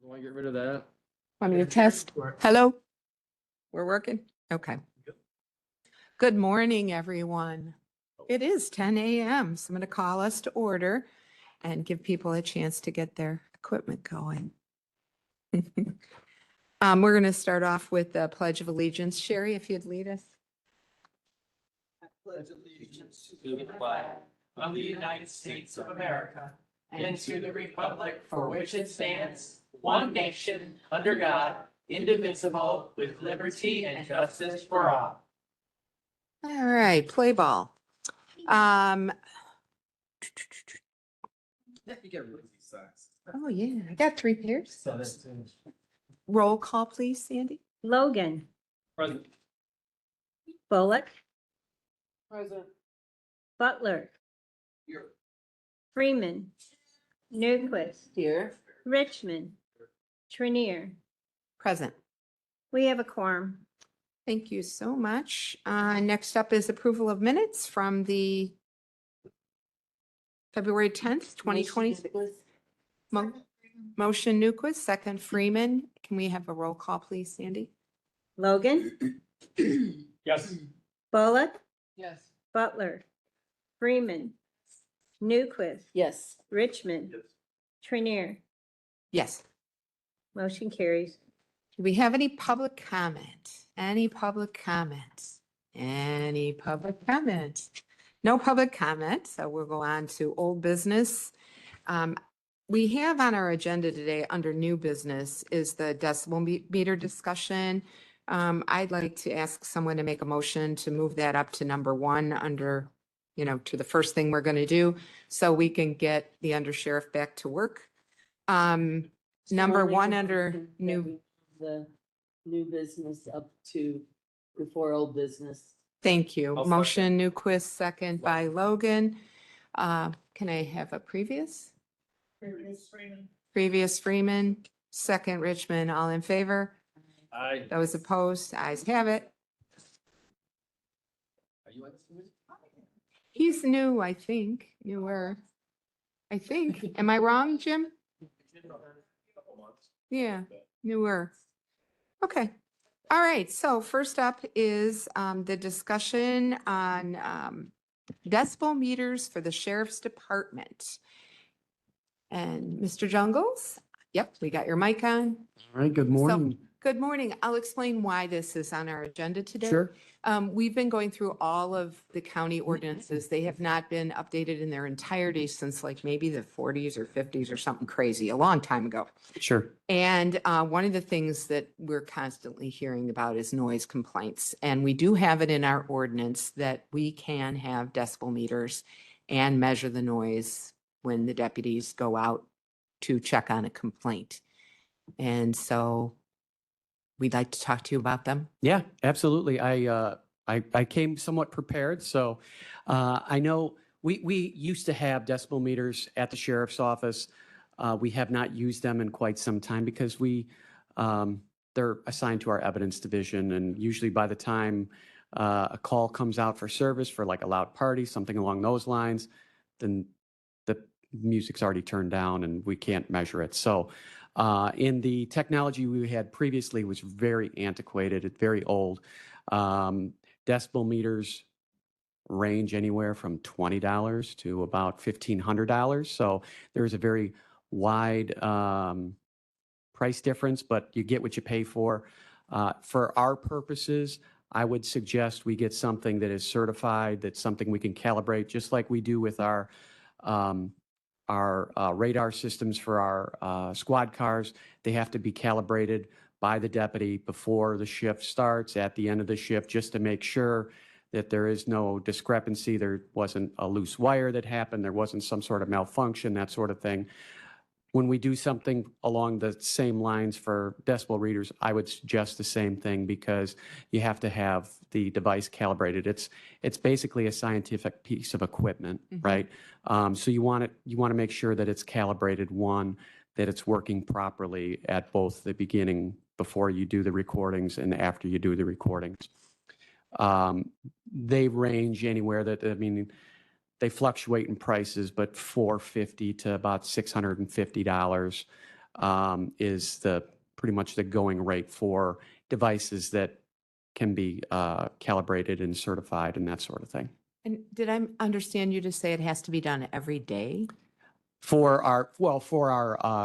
Want to get rid of that? Want me to test? Hello? We're working? Okay. Good morning, everyone. It is 10 a.m., so I'm going to call us to order and give people a chance to get their equipment going. We're going to start off with the Pledge of Allegiance. Sherry, if you'd lead us. I pledge allegiance to the flag of the United States of America and to the republic for which it stands, one nation, under God, indivisible, with liberty and justice for all. All right, play ball. Oh, yeah, I got 3 pairs. Roll call, please, Sandy. Logan, Present. Bullock, Present. Butler, Here. Freeman, Newquist, Here. Richmond, Trinier. Present. We have a quorum. Thank you so much. Next up is approval of minutes from the February 10th, 2026. Motion Newquist, second Freeman. Can we have a roll call, please, Sandy? Logan, Yes. Bullock, Yes. Butler, Freeman, Newquist, Yes. Richmond, Trinier. Yes. Motion carries. Do we have any public comment? Any public comments? Any public comments? No public comment, so we'll go on to old business. We have on our agenda today under new business is the decibel meter discussion. I'd like to ask someone to make a motion to move that up to number 1 under, to the first thing we're going to do so we can get the undersheriff back to work. Number 1 under new. The new business up to before old business. Thank you. I'll Motion Newquist, second by Logan. Can I have a previous? Previous Freeman, second Richmond. All in favor? Aye. Those opposed? Ayes have it. Are you like this? He's new, I think. Newer. I think. Am I wrong, Jim? Yeah, newer. Okay. All right. So first up is the discussion on decibel meters for the sheriff's department. And Mr. Jungles? Yep, we got your mic on. All right, good morning. Good morning. I'll explain why this is on our agenda today. Sure. We've been going through all of the county ordinances. They have not been updated in their entirety since like maybe the 40s or 50s or something crazy, a long time ago. Sure. And one of the things that we're constantly hearing about is noise complaints. And we do have it in our ordinance that we can have decibel meters and measure the noise when the deputies go out to check on a complaint. And so we'd like to talk to you about them. Yeah, absolutely. I came somewhat prepared. So I know we used to have decibel meters at the sheriff's office. We have not used them in quite some time because they're assigned to our evidence division. And usually by the time a call comes out for service for like a loud party, something along those lines, then the music's already turned down and we can't measure it. So in the technology we had previously was very antiquated, it's very old. Decibel meters range anywhere from $20 to about $1,500. So there's a very wide price difference, but you get what you pay for. For our purposes, I would suggest we get something that is certified, that's something we can calibrate, just like we do with our radar systems for our squad cars. They have to be calibrated by the deputy before the shift starts, at the end of the shift, just to make sure that there is no discrepancy. There wasn't a loose wire that happened. There wasn't some sort of malfunction, that sort of thing. When we do something along the same lines for decibel readers, I would suggest the same thing because you have to have the device calibrated. It's basically a scientific piece of equipment, right? So you want to make sure that it's calibrated, one, that it's working properly at both the beginning before you do the recordings and after you do the recordings. They range anywhere they fluctuate in prices, but $450 to about $650 is pretty much the going rate for devices that can be calibrated and certified and that sort of thing. And did I understand you to say it has to be done every day? For our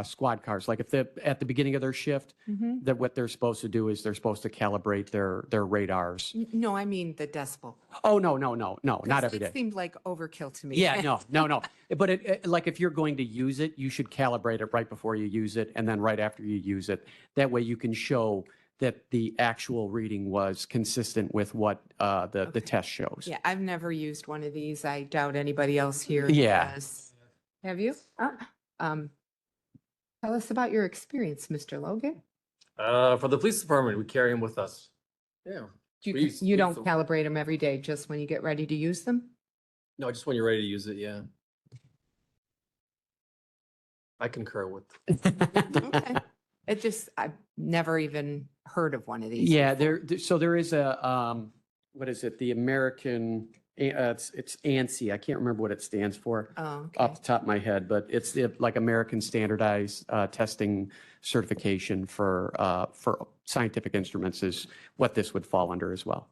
squad cars, like if at the beginning of their shift, that what they're supposed to do is they're supposed to calibrate their radars. No, I mean the decibel. Oh, no, not every It day. seemed like overkill to me. Yeah, no. But like if you're going to use it, you should calibrate it right before you use it and then right after you use it. That way you can show that the actual reading was consistent with what the test shows. Yeah, I've never used one of these. I doubt anybody else here Yeah. has. Have you? Tell us about your experience, Mr. Logan. For the police department, we carry them with us. Yeah. You don't calibrate them every day, just when you get ready to use them? No, just when you're ready to use it, yeah. I concur with. Okay. I've never even heard of one of these. Yeah, before. so there is a, what is it? The American, it's ANSI. I can't remember what it stands for Oh, off okay. the top of my head, but it's like American Standardized Testing Certification for scientific instruments is what this would fall under as well.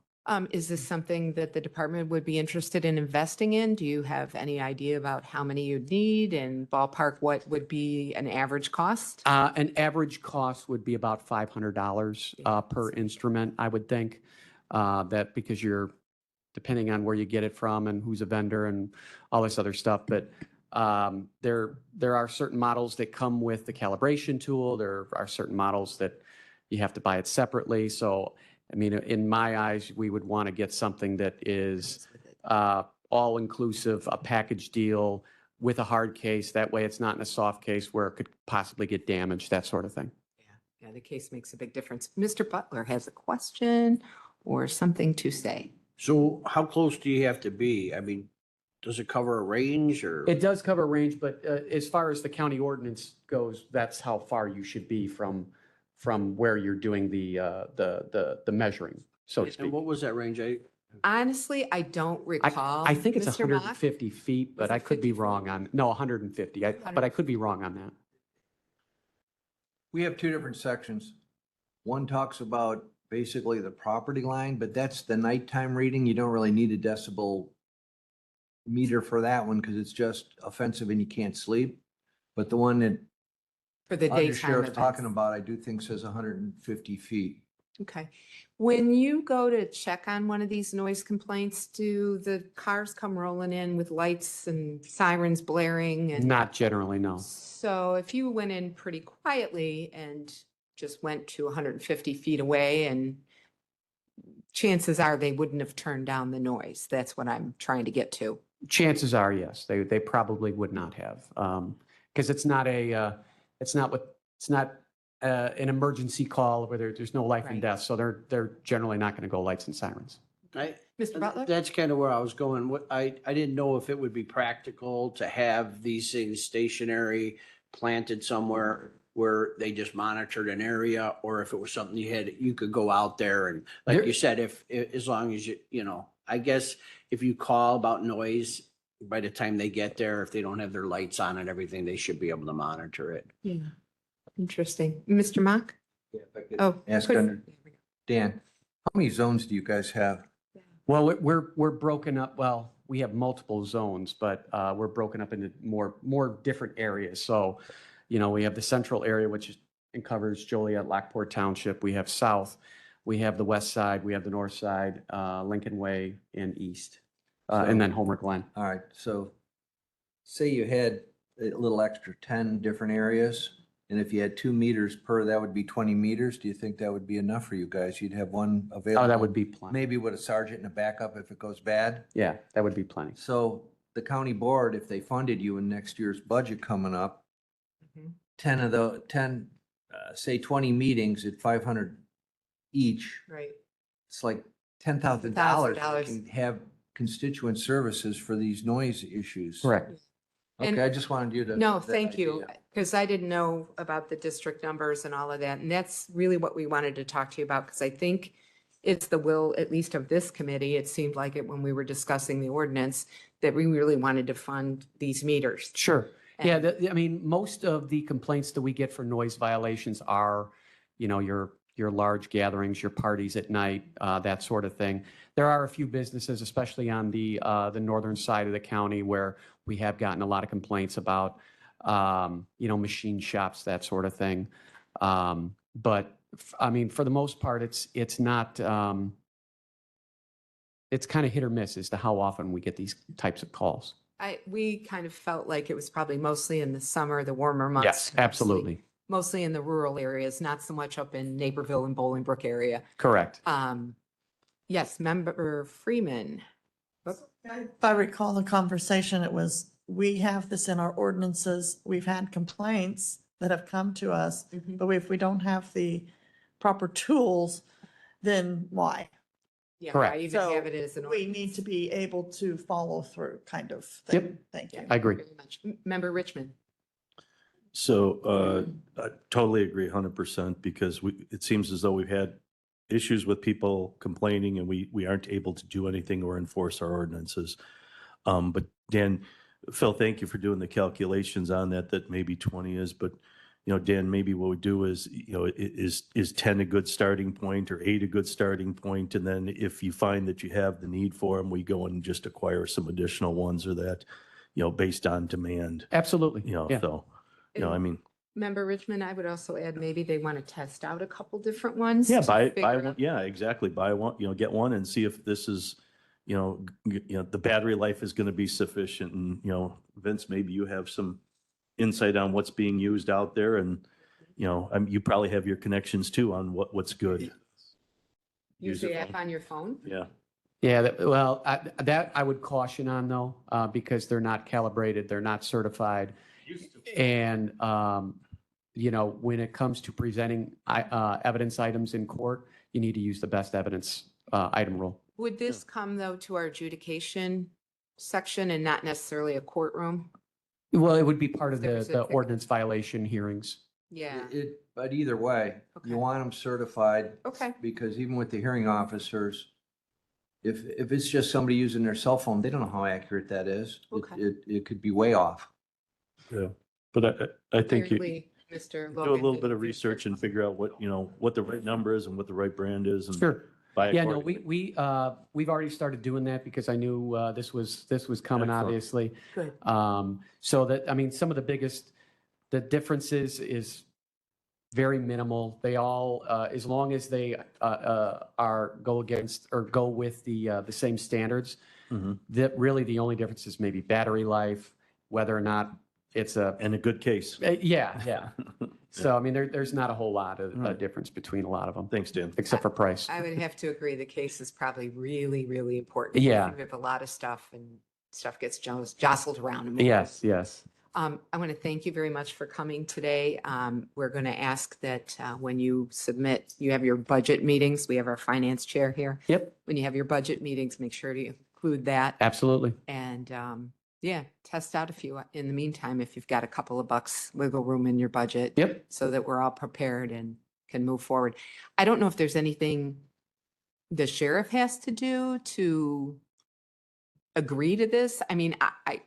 Is this something that the department would be interested in investing in? Do you have any idea about how many you'd need and ballpark what would be an average cost? An average cost would be about $500 per instrument, I would think. That because you're depending on where you get it from and who's a vendor and all this other stuff. But there are certain models that come with the calibration tool. There are certain models that you have to buy it separately. So, I mean, in my eyes, we would want to get something that is all-inclusive, a package deal with a hard case. That way it's not in a soft case where it could possibly get damaged, that sort of thing. Yeah, the case makes a big difference. Mr. Butler has a question or something to say. So how close do you have to be? I mean, does it cover a range or? It does cover range, but as far as the county ordinance goes, that's how far you should be from where you're doing the measuring, so to speak. And what was that range? Honestly, I don't recall. I think it's Mr. Mock? 150 feet, Was but it I could be 50 feet? wrong on, no, 150, but I could be wrong on that. We have two different sections. One talks about basically the property line, but that's the nighttime reading. You don't really need a decibel meter for that one because it's just offensive and you can't sleep. But the one that For the daytime Sheriff's events. talking about, I do think says 150 feet. Okay. When you go to check on one of these noise complaints, do the cars come rolling in with lights and sirens blaring? And Not generally, no. so if you went in pretty quietly and just went to 150 feet away, and chances are they wouldn't have turned down the noise. That's what I'm trying to get to. Chances are, yes, they probably would not have, because it's not an emergency call where there's no life and Right. death, so they're generally not going to go lights and sirens. Mr. Butler? That's kind of where I was going. I didn't know if it would be practical to have these things stationary, planted somewhere where they just monitored an area, or if it was something you could go out there and, like There- you said, as long as I guess if you call about noise, by the time they get there, if they don't have their lights on and everything, they should be able to monitor it. Yeah. Interesting. Mr. Mock? Yeah, if I could Oh. ask quick- under, Dan, how many zones do you guys have? Well, we're broken up, well, we have multiple zones, but we're broken up into more different areas. So, we have the central area, which covers Joliet, Lockport Township. We have south, we have the west side, we have the north side, Lincoln Way, and east, and then Homer Glen. All right, so say you had a little extra 10 different areas, and if you had 2 meters per, that would be 20 meters. Do you think that would be enough for you guys? You'd have one available? Oh, that would be plenty. Maybe with a sergeant and a backup if it goes bad. Yeah, that would be plenty. So the county board, if they funded you in next year's budget coming up, Mhm. 10, say 20 meetings at 500 each, Right. it's like $10,000. $10,000. Can have constituent services for these noise issues. Correct. And- Okay, I just wanted you to. No, that thank you, idea. because I didn't know about the district numbers and all of that. And that's really what we wanted to talk to you about, because I think it's the will, at least of this committee, it seemed like it when we were discussing the ordinance, that we really wanted to fund these meters. Sure. Yeah, And- I mean, most of the complaints that we get for noise violations are, your large gatherings, your parties at night, that sort of thing. There are a few businesses, especially on the northern side of the county, where we have gotten a lot of complaints about, machine shops, that sort of thing. But I mean, for the most part, it's not, it's kind of hit or miss as to how often we get these types of calls. we kind of felt like it was probably mostly in the summer, the warmer months. Yes, absolutely. Mostly in the rural areas, not so much up in Naperville and Bolingbrook area. Correct. Yes, Member Freeman. If I recall the conversation, it was, we have this in our ordinances. We've had complaints that have come to us, Mhm. but if we don't have the proper tools, then why? Yeah, Correct. I even So have it as an. we need to be able to follow through kind of thing. Yep. Thank you. I agree. Very much. Member Richmond. So I totally agree 100% because it seems as though we've had issues with people complaining and we aren't able to do anything or enforce our ordinances. But Dan, Phil, thank you for doing the calculations on that maybe 20 is, but Dan, maybe what we do is, is 10 a good starting point or 8 a good starting point? And then if you find that you have the need for them, we go and just acquire some additional ones or that, based on demand, Absolutely. Yeah. so, I mean. Member Richmond, I would also add, maybe they want to test out a couple different ones. Yeah, to buy figure one. out- Yeah, exactly. Buy one, get one and see if this is, the battery life is going to be sufficient. And, Vince, maybe you have some insight on what's being used out there and, you probably have your connections too on what's good. Use Use it the app from- on your phone. Yeah. Yeah, well, that I would caution on though, because they're not calibrated, they're not certified. And, when it comes to presenting evidence items in court, you need to use the best evidence item rule. Would this come though to our adjudication section and not necessarily a courtroom? Well, it would be part of the Specific. ordinance violation hearings. Yeah, But either way, Okay. you want them certified. okay. Because even with the hearing officers, if it's just somebody using their cell phone, they don't know how accurate that is. Okay. It could be way off. Yeah. But I think you Clearly, Mr. do a Logan little didn't bit of do research and figure out what the right number is and what the right brand is and Sure. buy Yeah, no, accordingly. we've already started doing that because I knew this was coming, Excellent. obviously. Good. So that, I mean, some of the differences is very minimal. They all, as long as they go against or go with the same standards, Mhm. that really the only difference is maybe battery life, whether or not it's a, And a good case. yeah. So, I mean, there's not a whole lot of Right. difference between a lot of them, Thanks, Dan. except for price. I would have to agree, the case is probably really, really important. Yeah. We have a lot of stuff and stuff gets jostled around. and moved. Yes, yes. I want to thank you very much for coming today. We're going to ask that when you submit, you have your budget meetings. We have our finance chair here. Yep, When you have your budget meetings, make sure to include that. absolutely. And yeah, test out a few in the meantime, if you've got a couple of bucks wiggle room in your budget. Yep. So that we're all prepared and can move forward. I don't know if there's anything the sheriff has to do to agree to this. I mean, I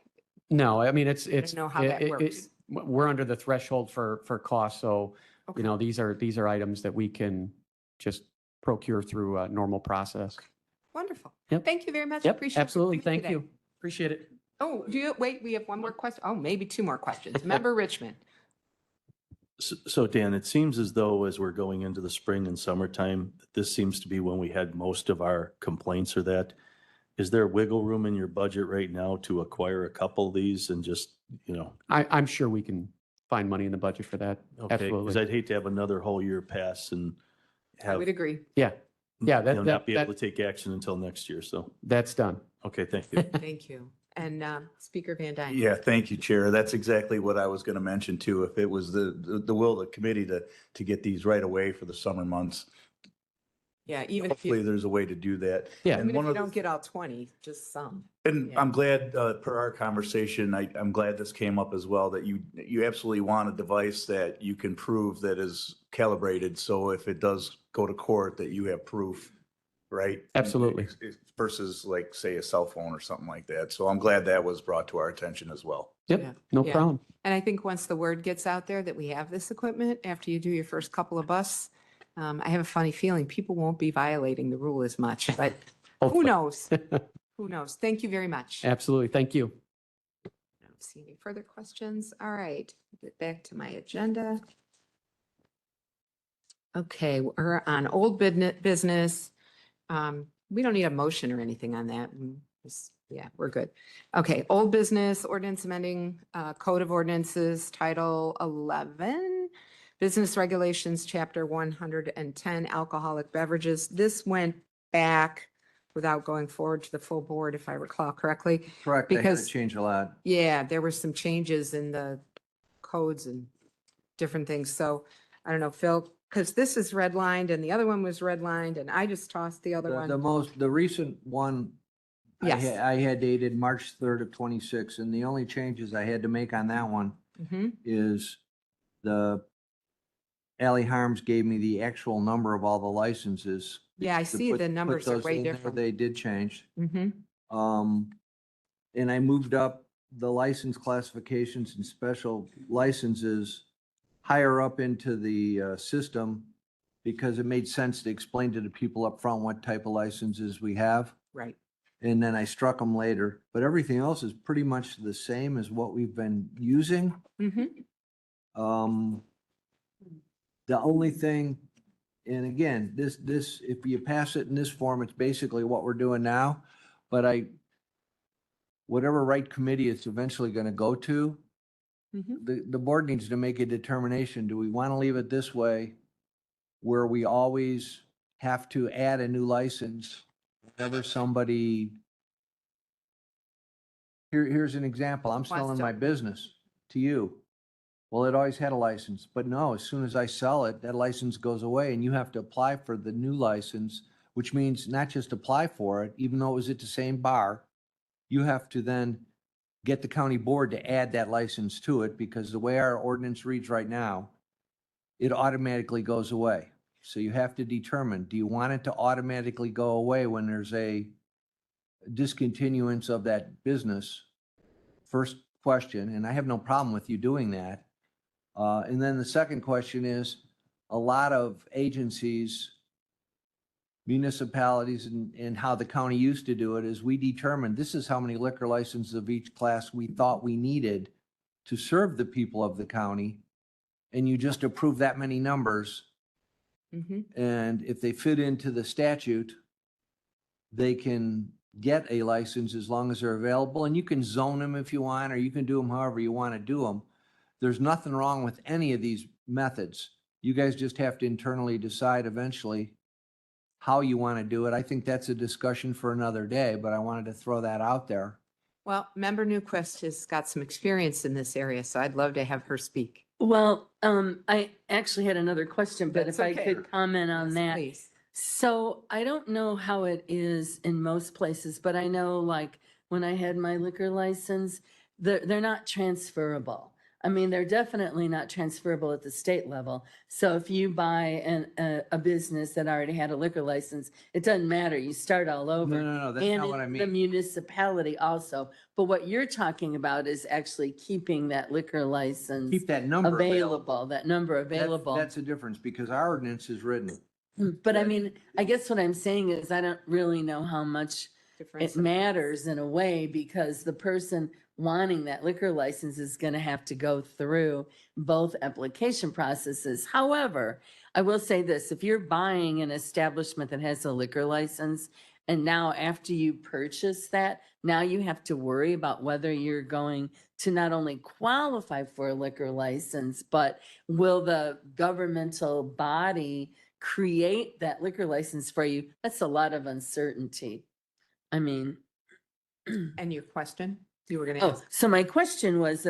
No, I mean, it's, don't know how that works. We're under the threshold for cost, so, Okay. these are items that we can just procure through a normal process. Wonderful. Yep. Thank you very much. Yep, Appreciate you absolutely. coming Thank today. you. Appreciate it. Oh, wait, we have one more question. Oh, maybe two more questions. Member Richmond. So Dan, it seems as though as we're going into the spring and summertime, this seems to be when we had most of our complaints or that. Is there wiggle room in your budget right now to acquire a couple of these and just, I'm sure we can find money in the budget for that. okay, because Absolutely. I'd hate to have another whole year pass and I have, would agree. Yeah, that, not be able that, to take action until next year. So, that's done. okay, thank you. Thank you. And Speaker Van Dyne. Yeah, thank you, Chair. That's exactly what I was going to mention too. If it was the will of the committee to get these right away for the summer months, Yeah, even if hopefully you, there's a way to do that. Yeah. And even if one you of the- don't get all 20, just some. And Yeah. I'm glad, per our conversation, I'm glad this came up as well, that you absolutely want a device that you can prove that is calibrated. So if it does go to court, that you have proof right? Absolutely. Versus like, say, a cell phone or something like that. So I'm glad that was brought to our attention as well. Yeah, Yep, no yeah. problem. And I think once the word gets out there that we have this equipment, after you do your first couple of busts, I have a funny feeling people won't be violating the rule as much, but who Hopefully. knows? Who knows? Thank you very much. Absolutely. Thank you. I don't see any further questions. All right, get back to my agenda. Okay, we're on old business. We don't need a motion or anything on that. Yeah, we're good. Okay, old business ordinance amending Code of Ordinances, Title 11, Business Regulations, Chapter 110, Alcoholic Beverages. This went back without going forward to the full board, if I recall correctly. Correct. I had to Because- change a lot. Yeah, there were some changes in the codes and different things. So I don't know, Phil, because this is redlined and the other one was redlined and I just tossed the other The recent one, Yes. I had dated March 3rd of 26, and the only changes I had to make on that one Mhm. is the Ally Harms gave me the actual number of all the licenses. Yeah, I To see the put numbers are those way in there. different. They did change. Mhm. And I moved up the license classifications and special licenses higher up into the system because it made sense to explain to the people up front what type of licenses we have. Right. And then I struck them later, but everything else is pretty much the same as what we've been using. Mhm. The only thing, and again, if you pass it in this form, it's basically what we're doing now. But whatever right committee it's eventually gonna go to, Mhm. the board needs to make a determination. Do we want to leave it this way? Where we always have to add a new license whenever somebody. Here's an example. I'm selling to- my business to you. Well, it always had a license, but no, as soon as I sell it, that license goes away and you have to apply for the new license, which means not just apply for it, even though it was at the same bar, you have to then get the county board to add that license to it because the way our ordinance reads right now, it automatically goes away. So you have to determine, do you want it to automatically go away when there's a discontinuance of that business? First question, and I have no problem with you doing that. And then the second question is, a lot of agencies, municipalities, and how the county used to do it is we determined this is how many liquor licenses of each class we thought we needed to serve the people of the county. And you just approve that many numbers. Mhm. And if they fit into the statute, they can get a license as long as they're available. And you can zone them if you want, or you can do them however you want to do them. There's nothing wrong with any of these methods. You guys just have to internally decide eventually how you want to do it. I think that's a discussion for another day, but I wanted to throw that out there. Well, Member Newquist has got some experience in this area, so I'd love to have her speak. Well, I actually had another question, but That's if I okay. could comment on Yes, that. please. So I don't know how it is in most places, but I know like when I had my liquor license, they're not transferable. I mean, they're definitely not transferable at the state level. So if you buy a business that already had a liquor license, it doesn't matter. You start all over. No, that's And not what I the mean. municipality also. But what you're talking about is actually keeping that liquor license Keep that number available, that number available. That's a difference because our ordinance is written. But I mean, I guess what I'm saying is I don't really know how much Difference. it matters in a way because the person wanting that liquor license is going to have to go through both application processes. However, I will say this, if you're buying an establishment that has a liquor license and now after you purchase that, now you have to worry about whether you're going to not only qualify for a liquor license, but will the governmental body create that liquor license for you? That's a lot of uncertainty. I mean, And your question? You were going to oh, ask? so my question was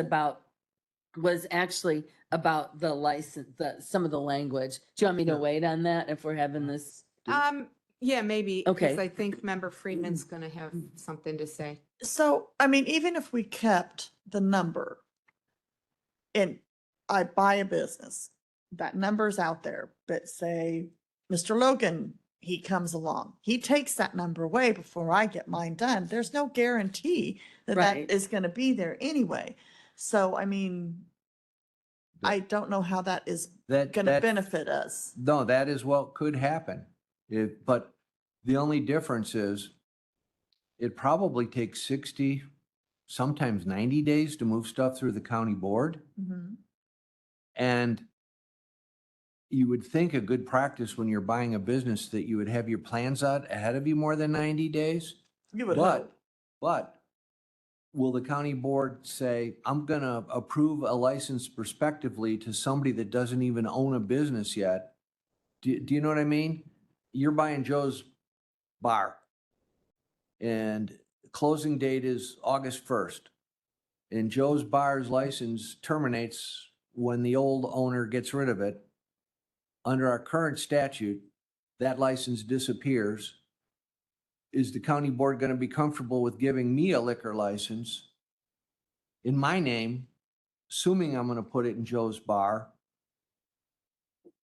actually about the license, some of the language. Do you want me to wait on that if we're having this? Yeah, maybe. Because Okay. I think Member Friedman's going to have something to say. So, I mean, even if we kept the number and I buy a business, that number's out there, but say Mr. Logan he comes along. He takes that number away before I get mine done. There's no guarantee that Right. that is going to be there anyway. So, I mean, I don't know how that is That, going to that, benefit us. no, that is what could happen. But the only difference is it probably takes 60, sometimes 90 days to move stuff through the county board. Mhm. And you would think a good practice when you're buying a business that you would have your plans out ahead of you more than 90 days. You would But, hope. but will the county board say, I'm gonna approve a license prospectively to somebody that doesn't even own a business yet? Do you know what I mean? You're buying Joe's Bar. And closing date is August 1st. And Joe's Bar's license terminates when the old owner gets rid of it. Under our current statute, that license disappears. Is the county board going to be comfortable with giving me a liquor license in my name, assuming I'm going to put it in Joe's Bar,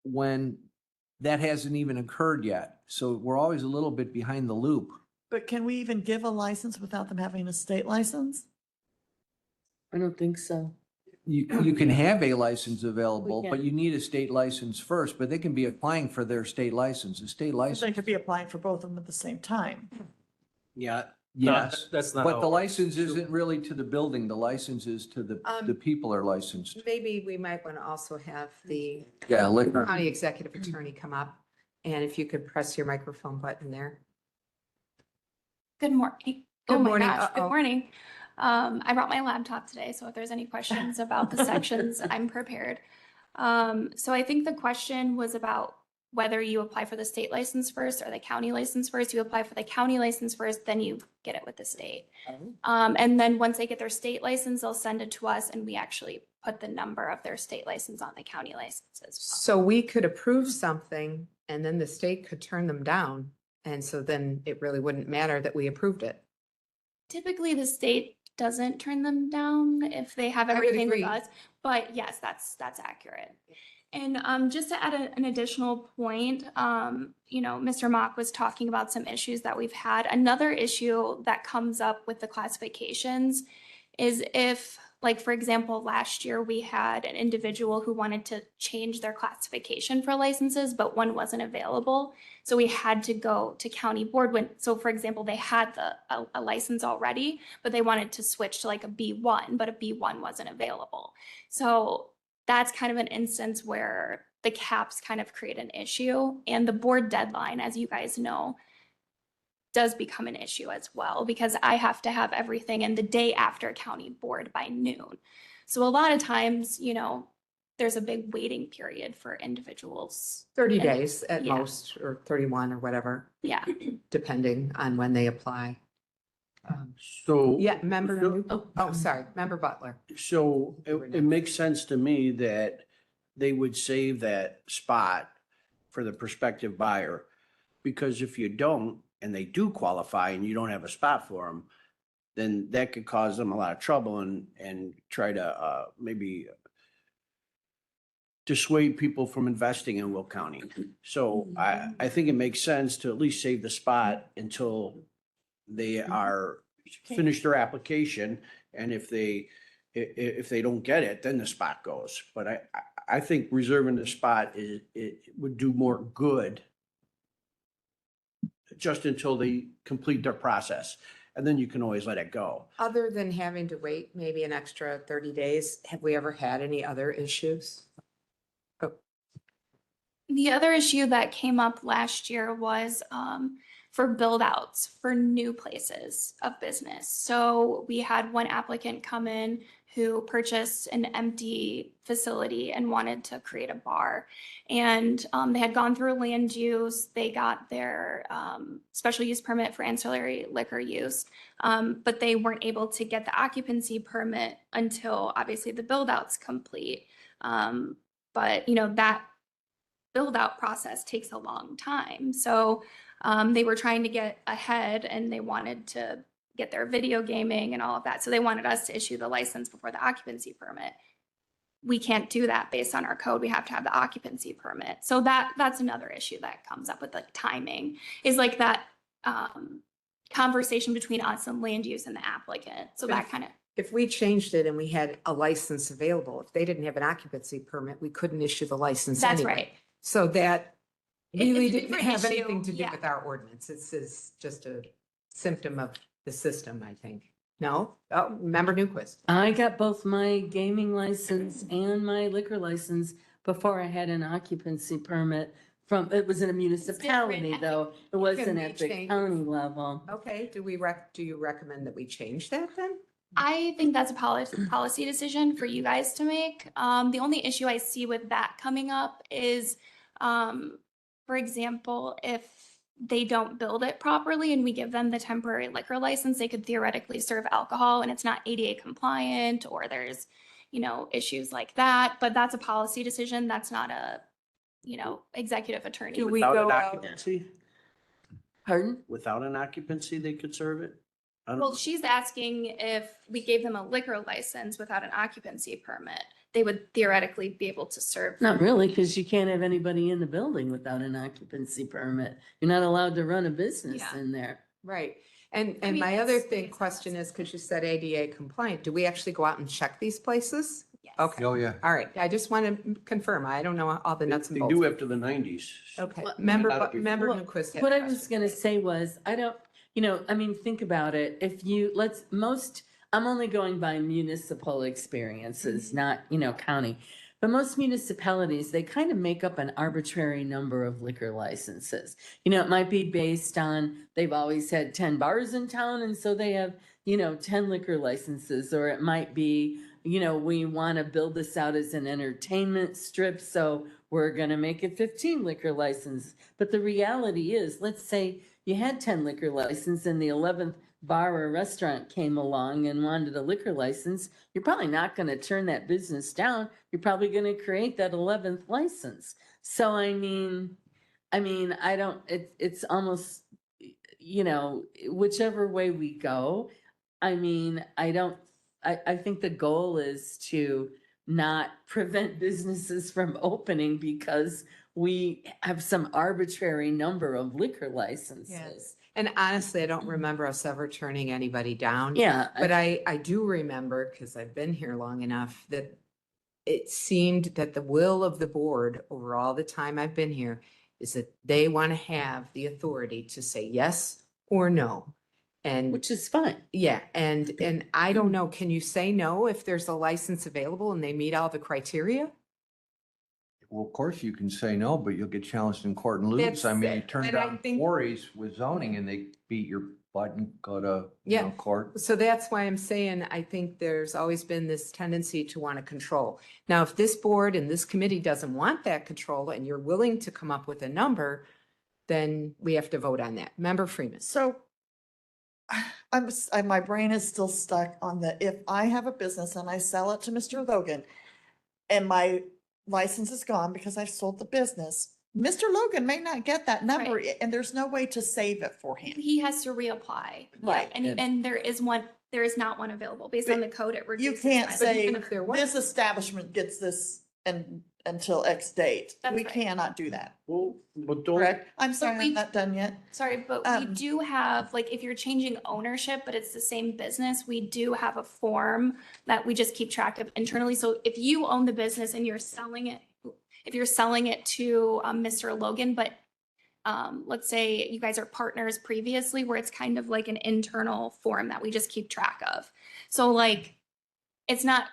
when that hasn't even occurred yet? So we're always a little bit behind the loop. But can we even give a license without them having a state license? I don't think so. You can have a license available, We but can. you need a state license first, but they can be applying for their state license, a state They license. could be applying for both of them at the same time. Yeah, No, Yes, That's not. but how the it works. license isn't really to the building, the license is to the people are licensed. Maybe we might want to also have the Yeah, liquor. county executive attorney come up. And if you could press your microphone button there. Good morning. Good Oh my morning. gosh, Uh-oh. good morning. I brought my laptop today, so if there's any questions about the sections, I'm prepared. So I think the question was about whether you apply for the state license first or the county license first. You apply for the county license first, then you get it with the state. And then once they get their state license, they'll send it to us and we actually put the number of their state license on the county licenses. So we could approve something and then the state could turn them down. And so then it really wouldn't matter that we approved it. Typically, the state doesn't turn them down if they have I would everything with agree. us, but yes, that's accurate. And just to add an additional point, Mr. Mock was talking about some issues that we've had. Another issue that comes up with the classifications is if, like, for example, last year we had an individual who wanted to change their classification for licenses, but one wasn't available. So we had to go to county board so for example, they had a license already, but they wanted to switch to like a B1, but a B1 wasn't available. So that's kind of an instance where the caps kind of create an issue, and the board deadline, as you guys know, does become an issue as well, because I have to have everything in the day after county board by noon. So a lot of times, there's a big waiting period for individuals. 30 And- days at yeah. most, or 31 or whatever, Yeah. depending on when they apply. so. Yeah, member, so- oh, sorry, member Butler. So it makes sense to me that they would save that spot for the prospective buyer. Because if you don't, and they do qualify and you don't have a spot for them, then that could cause them a lot of trouble and try to maybe dissuade people from investing in Will County. So I think it makes sense to at least save the spot until they are finished their application. And if they don't get it, then the spot goes. But I think reserving the spot it would do more good just until they complete their process. And then you can always let it go. Other than having to wait maybe an extra 30 days, have we ever had any other issues? The other issue that came up last year was for build outs for new places of business. So we had one applicant come in who purchased an empty facility and wanted to create a bar. And they had gone through land use, they got their special use permit for ancillary liquor use, but they weren't able to get the occupancy permit until obviously the build out's complete. But that build out process takes a long time. So they were trying to get ahead and they wanted to get their video gaming and all of that. So they wanted us to issue the license before the occupancy permit. we can't do that based on our code. We have to have the occupancy permit. So that's another issue that comes up with like timing, is like that conversation between us and land use and the applicant. So that kind of, If we changed it and we had a license available, if they didn't have an occupancy permit, we couldn't issue the license that's anyway. right. So that It's really a didn't different have issue, anything to do yeah. with our ordinance. It's just a symptom of the system, I think. No? Oh, Member Newquist. I got both my gaming license and my liquor license before I had an occupancy permit from, it was in a municipality though. It wasn't we at the change- county level. Okay, do you recommend that we change that then? I think that's a policy decision for you guys to make. The only issue I see with that coming up is, for example, if they don't build it properly and we give them the temporary liquor license, they could theoretically serve alcohol and it's not ADA compliant, or there's, issues like that. But that's a policy decision. That's not a, executive attorney. Do we Without go an out? occupancy, Pardon? without an occupancy, they could serve it? I don't Well, know. she's asking if we gave them a liquor license without an occupancy permit, they would theoretically be able to serve. Not really, because you can't have anybody in the building without an occupancy permit. You're not allowed to run a business Yeah. in there. Right. And I mean, my other that's- question is, because you said ADA compliant, do we actually go out and check these places? Yes. Okay. Oh, yeah. All right. I just want to confirm. I don't know all the nuts and They bolts. do after the 90s. Okay. Well, Member not before. Newquist. had What a I was question. gonna say was, I don't, think about it. If you, I'm only going by municipal experiences, not, county. But most municipalities, they kind of make up an arbitrary number of liquor licenses. It might be based on, they've always had 10 bars in town, and so they have, 10 liquor licenses. Or it might be, we want to build this out as an entertainment strip, so we're gonna make it 15 liquor licenses. But the reality is, let's say you had 10 liquor license and the 11th bar or restaurant came along and wanted a liquor license, you're probably not going to turn that business down. You're probably going to create that 11th license. So, I mean, I don't, it's almost, whichever way we go. I think the goal is to not prevent businesses from opening because we have some arbitrary number of liquor licenses. And honestly, I don't remember us ever turning anybody down. Yeah. But I do remember, because I've been here long enough, that it seemed that the will of the board over all the time I've been here is that they want to have the authority to say yes or no. And Which is fine. yeah, and I don't know, can you say no if there's a license available and they meet all the criteria? Well, of course you can say no, but you'll get challenged in court and lose. I That's mean, you it. turn And I down think- quarries with zoning and they beat your butt and go to, Yeah. court. So that's why I'm saying, I think there's always been this tendency to want to control. Now, if this board and this committee doesn't want that control and you're willing to come up with a number, then we have to vote on that. Member Freeman. So my brain is still stuck on if I have a business and I sell it to Mr. Logan and my license is gone because I've sold the business, Mr. Logan may not get that number and there's no way to save it for him. He has to reapply. Right. And there is not one available based on the code. It You reduces. can't by- say, even if there was- this establishment gets this until X date. That's We right. cannot do that, Well, but don't, correct? I'm sorry, we- I'm not done yet. Sorry, but we Um, do have, like, if you're changing ownership, but it's the same business, we do have a form that we just keep track of internally. So if you own the business and you're selling it to Mr. Logan, but let's say you guys are partners previously, where it's kind of like an internal form that we just keep track of. So like, it's not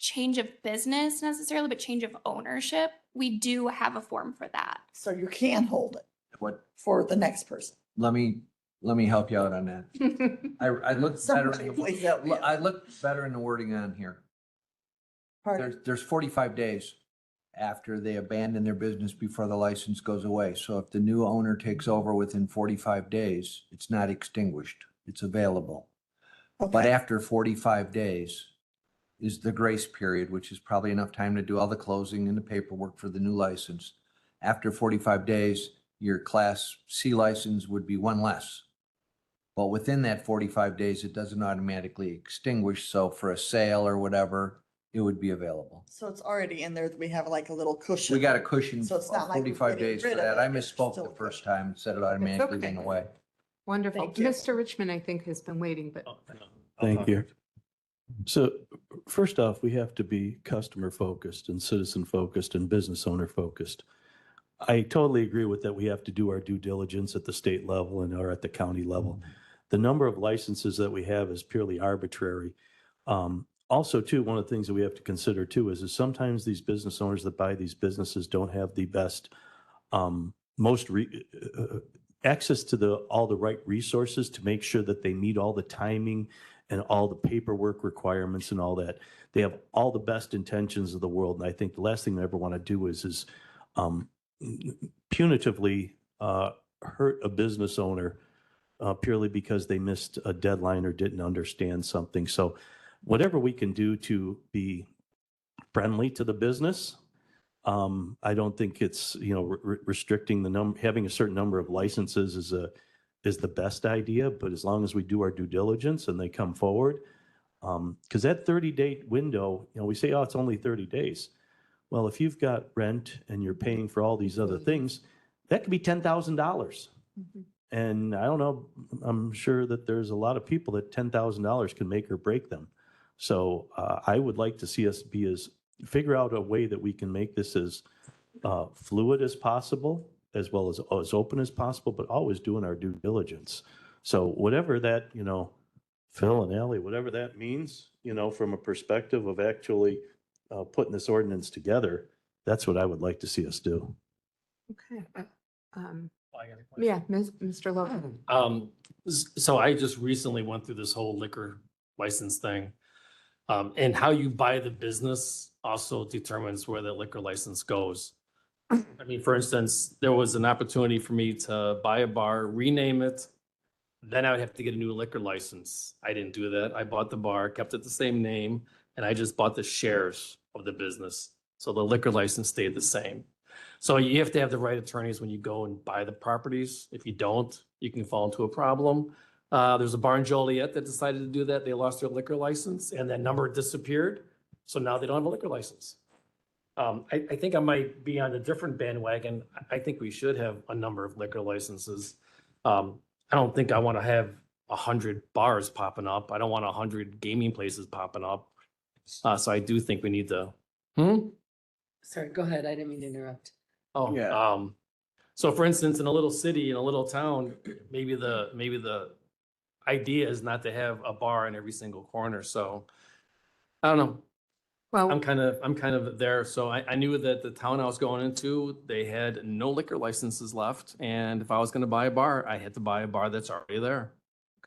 change of business necessarily, but change of ownership. We do have a form for that. So you can hold it What, for the next person. let me help you out on that. I looked better, Somebody please help me. I looked better in the wording on here. Pardon? There's 45 days after they abandon their business before the license goes away. So if the new owner takes over within 45 days, it's not extinguished. It's available. But Okay. after 45 days is the grace period, which is probably enough time to do all the closing and the paperwork for the new license. After 45 days, your Class C license would be one less. But within that 45 days, it doesn't automatically extinguish. So for a sale or whatever, it would be available. So it's already in there. We have like a little cushion. We got a cushion So it's not of like we're 45 getting days for rid of that. I it, it's misspoke still the a first cushion. time, said it automatically okay. went away. Wonderful. Thank you. Mr. Richmond, I think, has been waiting, but Thank you. So first off, we have to be customer focused and citizen focused and business owner focused. I totally agree with that. We have to do our due diligence at the state level and or at the county level. The number of licenses that we have is purely arbitrary. Also, too, one of the things that we have to consider too is sometimes these business owners that buy these businesses don't have the best, access to all the right resources to make sure that they meet all the timing and all the paperwork requirements and all that. They have all the best intentions of the world, and I think the last thing they ever want to do is punitively hurt a business owner purely because they missed a deadline or didn't understand something. So whatever we can do to be friendly to the business, I don't think it's, restricting the number, having a certain number of licenses is the best idea, but as long as we do our due diligence and they come forward, because that 30-day window, we say, oh, it's only 30 days. Well, if you've got rent and you're paying for all these other things, that could be $10,000. And I don't know, I'm sure that there's a lot of people that $10,000 can make or break them. So I would like to see us figure out a way that we can make this as fluid as possible, as well as open as possible, but always doing our due diligence. So whatever that, Phil and Ally, whatever that means, from a perspective of actually putting this ordinance together, that's what I would like to see us do. okay. Yeah, Mr. Logan. So I just recently went through this whole liquor license thing. And how you buy the business also determines where the liquor license goes. I mean, for instance, there was an opportunity for me to buy a bar, rename it. Then I would have to get a new liquor license. I didn't do that. I bought the bar, kept it the same name, and I just bought the shares of the business. So the liquor license stayed the same. So you have to have the right attorneys when you go and buy the properties. If you don't, you can fall into a problem. There's a bar in Joliet that decided to do that. They lost their liquor license and that number disappeared. So now they don't have a liquor license. I think I might be on a different bandwagon. I think we should have a number of liquor licenses. I don't think I want to have 100 bars popping up. I don't want 100 gaming places popping up. So I do think we need to. Sorry, go ahead. I didn't mean to interrupt. Oh, Yeah. So for instance, in a little city, in a little town, maybe the idea is not to have a bar in every single corner. So I don't know. Well, I'm kind of there. So I knew that the town I was going into, they had no liquor licenses left. And if I was going to buy a bar, I had to buy a bar that's already there.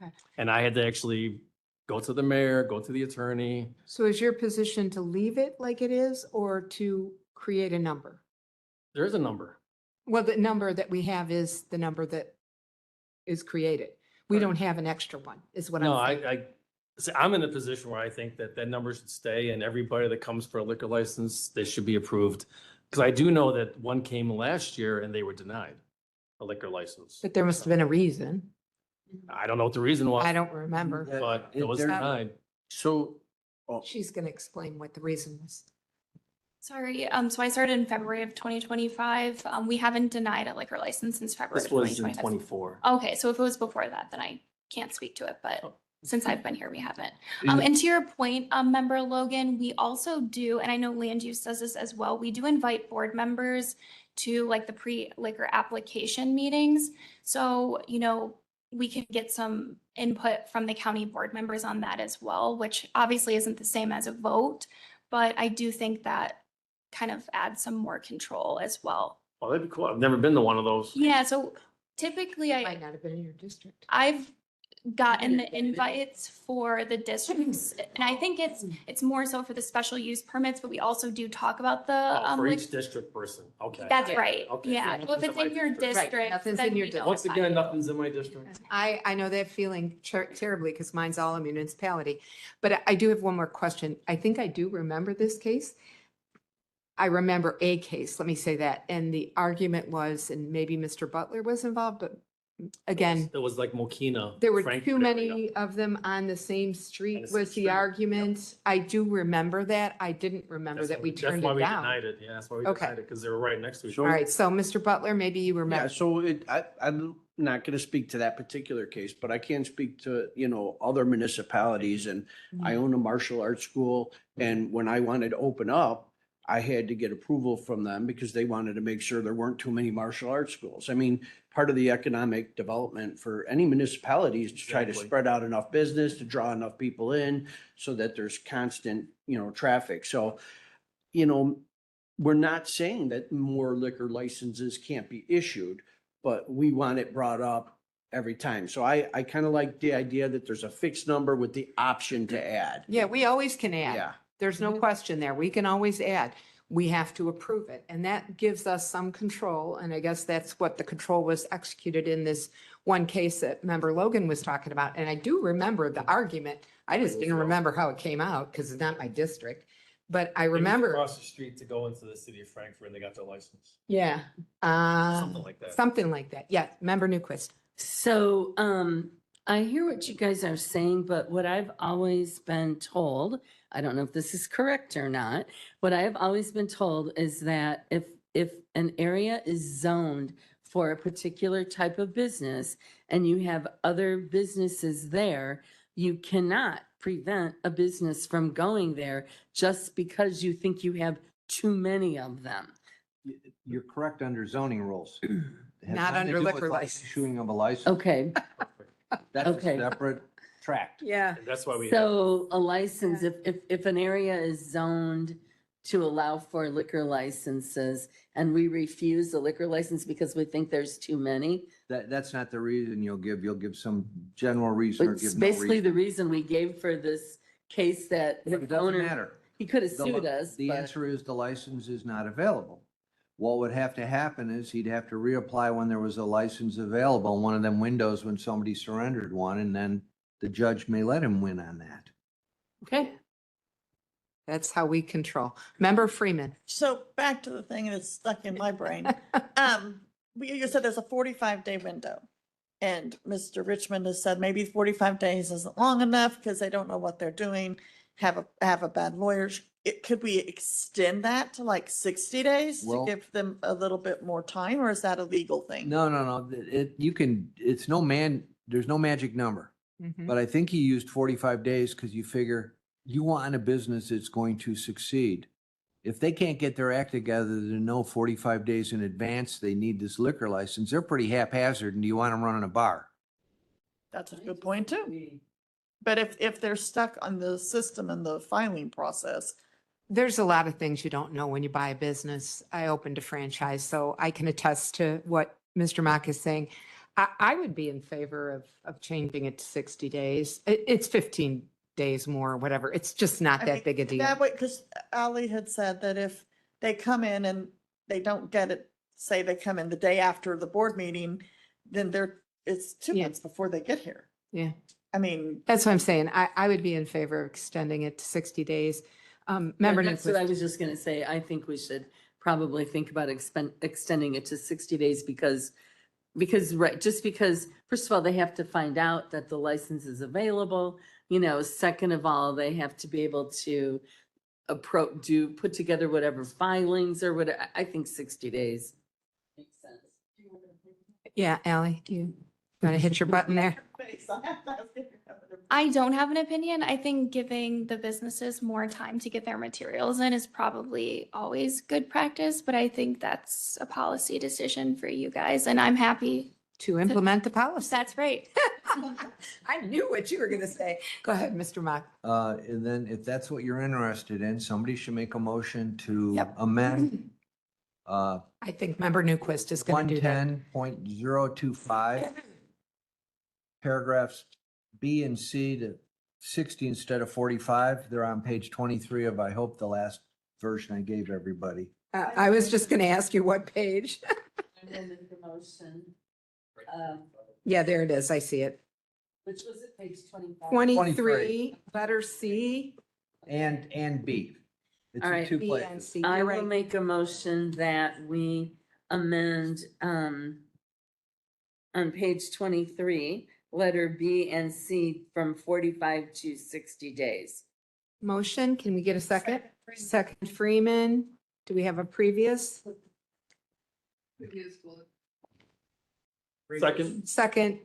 okay. And I had to actually go to the mayor, go to the attorney. So is your position to leave it like it is or to create a number? There is a number. Well, the number that we have is the number that is created. We Right. don't have an extra one, is what No, I'm saying. I'm in a position where I think that number should stay and everybody that comes for a liquor license, they should be approved. Because I do know that one came last year and they were denied a liquor license. But there must have been a reason. I don't know what the reason was, I don't remember. but it was There- denied. So, She's going to explain what the reason was. Sorry, so I started in February of 2025. We haven't denied a liquor license since February This of was in 2025. 24. Okay, so if it was before that, then I can't speak to it, but since I've been here, we haven't. Is- And to your point, Member Logan, we also do, and I know land use does this as well, we do invite board members to like the pre-liquor application meetings. So, we can get some input from the county board members on that as well, which obviously isn't the same as a vote, but I do think that kind of adds some more control as well. Well, that'd be cool. I've never been to one of those. Yeah, so typically Might not have been in your district. I've gotten the invites for the districts, and I think it's more so for the special use permits, but we also do talk about the. Oh, for like- each district person. Okay. That's right, Okay. yeah, so if Nothing's it's in in my your district. Right, district, nothing's then in your we district. Once notify again, you. nothing's in my district. I know that feeling terribly because mine's all a municipality. But I do have one more question. I think I do remember this case. I remember a case, let me say that. And the argument was, and maybe Mr. Butler was involved, but again, It was like Mokina. there were Frankfurt too area. many of them on the same street same was the street. argument. I do remember that. I didn't remember That's that why we that's turned why it we down. denied it. Yeah, that's why we Okay. denied it, because they were right next to each So- All other. right, so Mr. Butler, maybe you Yeah, remember. so I'm not gonna speak to that particular case, but I can speak to, other municipalities, and I own a martial arts school, and when I wanted to open up, I had to get approval from them because they wanted to make sure there weren't too many martial arts schools. I mean, part of the economic development for any municipality is to try to Exactly. spread out enough business, to draw enough people in so that there's constant, traffic. So, we're not saying that more liquor licenses can't be issued, but we want it brought up every time. So I kind of like the idea that there's a fixed number with the option to add. Yeah, we always can add. Yeah. There's no question there. We can always add. We have to approve it. And that gives us some control. And I guess that's what the control was executed in this one case that member Logan was talking about. And I do remember the argument. I just didn't remember how it came out because it's not my district. But I They moved remember, across the street to go into the city of Frankfurt, and they got their license. yeah. Something like that. Something like that. Yeah, member Newquist. So, I hear what you guys are saying, but what I've always been told, I don't know if this is correct or not, what I have always been told is that if an area is zoned for a particular type of business and you have other businesses there, you cannot prevent a business from going there just because you think you have too many of them. You're correct under zoning rules. It has Not nothing to under do with liquor the license. Issuing of a license. Okay, That's a okay. separate tract. Yeah. And that's why we. So a license, if an area is zoned to allow for liquor licenses and we refuse a liquor license because we think there's too many, That's not the reason you'll give some general reason or it's give no basically the reason. reason we gave for this case that the It doesn't owner, matter. he could have The sued li- us, The but answer is the license is not available. What would have to happen is he'd have to reapply when there was a license available, in one of them windows when somebody surrendered one, and then the judge may let him win on that. Okay. That's how we control. Member Freeman. So back to the thing that's stuck in my brain. You said there's a 45-day window. And Mr. Richmond has said maybe 45 days isn't long enough because they don't know what they're doing, have a bad lawyer. Could we extend that to like 60 days to Well- give them a little bit more time, or is that a legal thing? No. There's no magic number. Mhm. But I think he used 45 days because you figure you want a business that's going to succeed. If they can't get their act together to know 45 days in advance they need this liquor license, they're pretty haphazard, and do you want them running a bar? That's a good point too. But if they're stuck on the system and the filing process, There's a lot of things you don't know when you buy a business. I opened a franchise, so I can attest to what Mr. Mock is saying. I would be in favor of changing it to 60 days. It's 15 days more, or whatever. It's just not I that mean, big a deal. that way, because Ali had said that if they come in and they don't get it, say they come in the day after the board meeting, then it's 2 Yeah. months before they get here. Yeah. I mean, That's what I'm saying. I would be in favor of extending it to 60 days. Member that's what I Newquist. was just gonna say. I think we should probably think about extending it to 60 days because, right, just because, first of all, they have to find out that the license is available. Second of all, they have to be able to put together whatever filings or whatever. I think 60 days makes sense. Yeah, Ally, do you want to hit your button there? I don't have an opinion. I think giving the businesses more time to get their materials in is probably always good practice, but I think that's a policy decision for you guys, and I'm happy. To implement the policy. That's right. I knew what you were going to say. Go ahead, Mr. Mock. And then if that's what you're interested in, somebody should make a motion to Yep. amend I think Member Newquist is going to do that. 110.025, paragraphs B and C to 60 instead of 45. They're on page 23 of, I hope, the last version I gave everybody. I was just going to ask you what page. Amended promotion, Yeah, there it is. I see it. which was it, page 25? 23, letter C. And B. It's All in right, two B places. and C. I You're will right. make a motion that we amend on page 23, letter B and C from 45 to 60 days. Motion, can we get a second? Second Freeman, do we have a previous? Second. Second,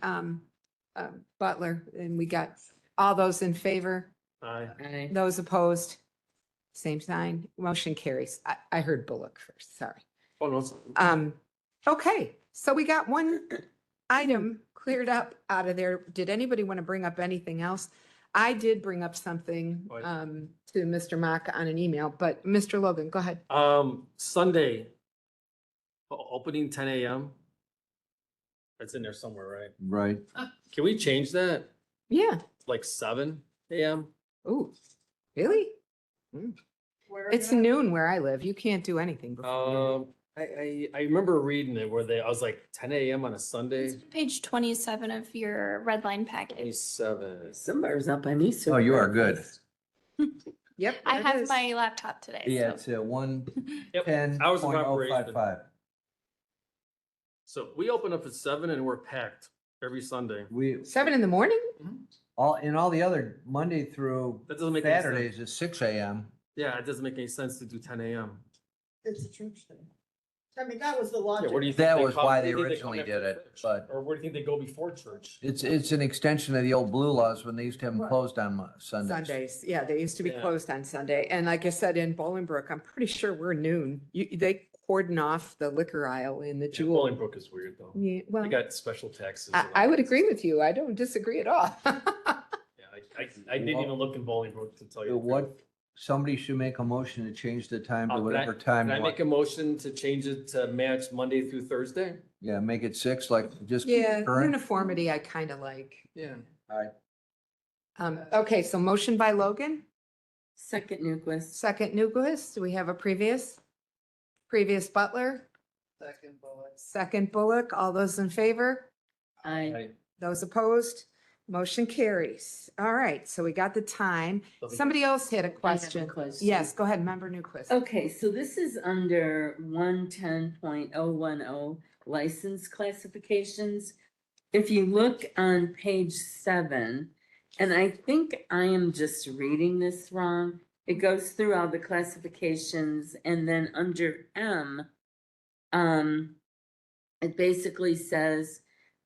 Butler, and we got all those in favor, Aye. Aye. those opposed, same sign, motion carries. I heard Bullock first, sorry. Oh, no. it's- Okay, so we got one item cleared up out of there. Did anybody want to bring up anything else? I did bring up something, Go to Mr. Mock on an email, but Mr. Logan, go ahead. Sunday, opening 10 a.m. That's in there somewhere, right? Right. Can we change that? Yeah, Like 7 a.m.? ooh, really? It's noon where I live. You can't do anything before noon. I remember reading it where I was like 10 a.m. on a Sunday. Page 27 of your red line package. 27. Somebody's up by me. so Oh, you are good. fast. Yep. I there it have is. my laptop today. Yeah, so- it's a one Yep. ten Hours of point oh operation. five five. So we open up at 7 and we're packed every Sunday. We, 7 in the morning? all the other Monday through That doesn't make any sense. Saturdays is 6 a.m. Yeah, it doesn't make any sense to do 10 a.m. It's a church thing. I mean, that was the Yeah, logic. where do you think That they was come- why where do they you think come originally after did it, church? but- Or where do you think they go before church? It's an extension of the old blue laws when they used to have them Right. closed on Sundays. Sundays, yeah, they used to be Yeah. closed on Sunday. And like I said, in Bolingbrook, I'm pretty sure we're noon. They cordon off the liquor aisle in the Yeah, Jewel. Bolingbrook is weird though. Yeah, well, They got special taxes. I, and I all would that agree stuff. with you. I don't disagree at all. Yeah, I didn't even look in Bolingbrook to tell you. the What, truth. somebody should make a motion to change the time to Can I- whatever time Can I you make want. a motion to change it to match Monday through Thursday? Yeah, make it 6, like just keep Yeah, it current. uniformity I kind of like. Yeah. Okay, so motion by Logan, Second Newquist. second Newquist. Do we have a previous? Previous Butler, second Bullock. All those in favor? Aye. Those opposed? Motion carries. All right, so we got the time. Somebody else had a question. question. Yes, go ahead, member Newquist. Okay, so this is under 110.010 license classifications. If you look on page 7, and I think I am just reading this wrong, it goes through all the classifications, and then under M, it basically says,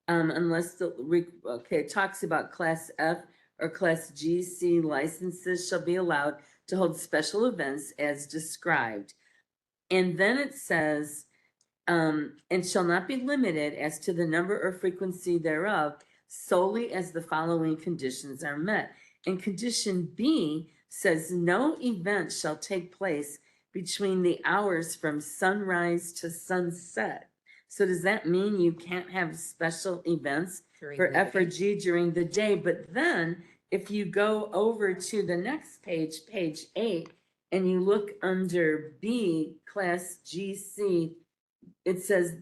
unless it talks about class F or class GC licenses shall be allowed to hold special events as described. And then it says, and shall not be limited as to the number or frequency thereof solely as the following conditions are met. And condition B says no event shall take place between the hours from sunrise to sunset. So does that mean you can't have special events During for the F or day. G during the day? But then if you go over to the next page, page 8, and you look under B, class GC, it says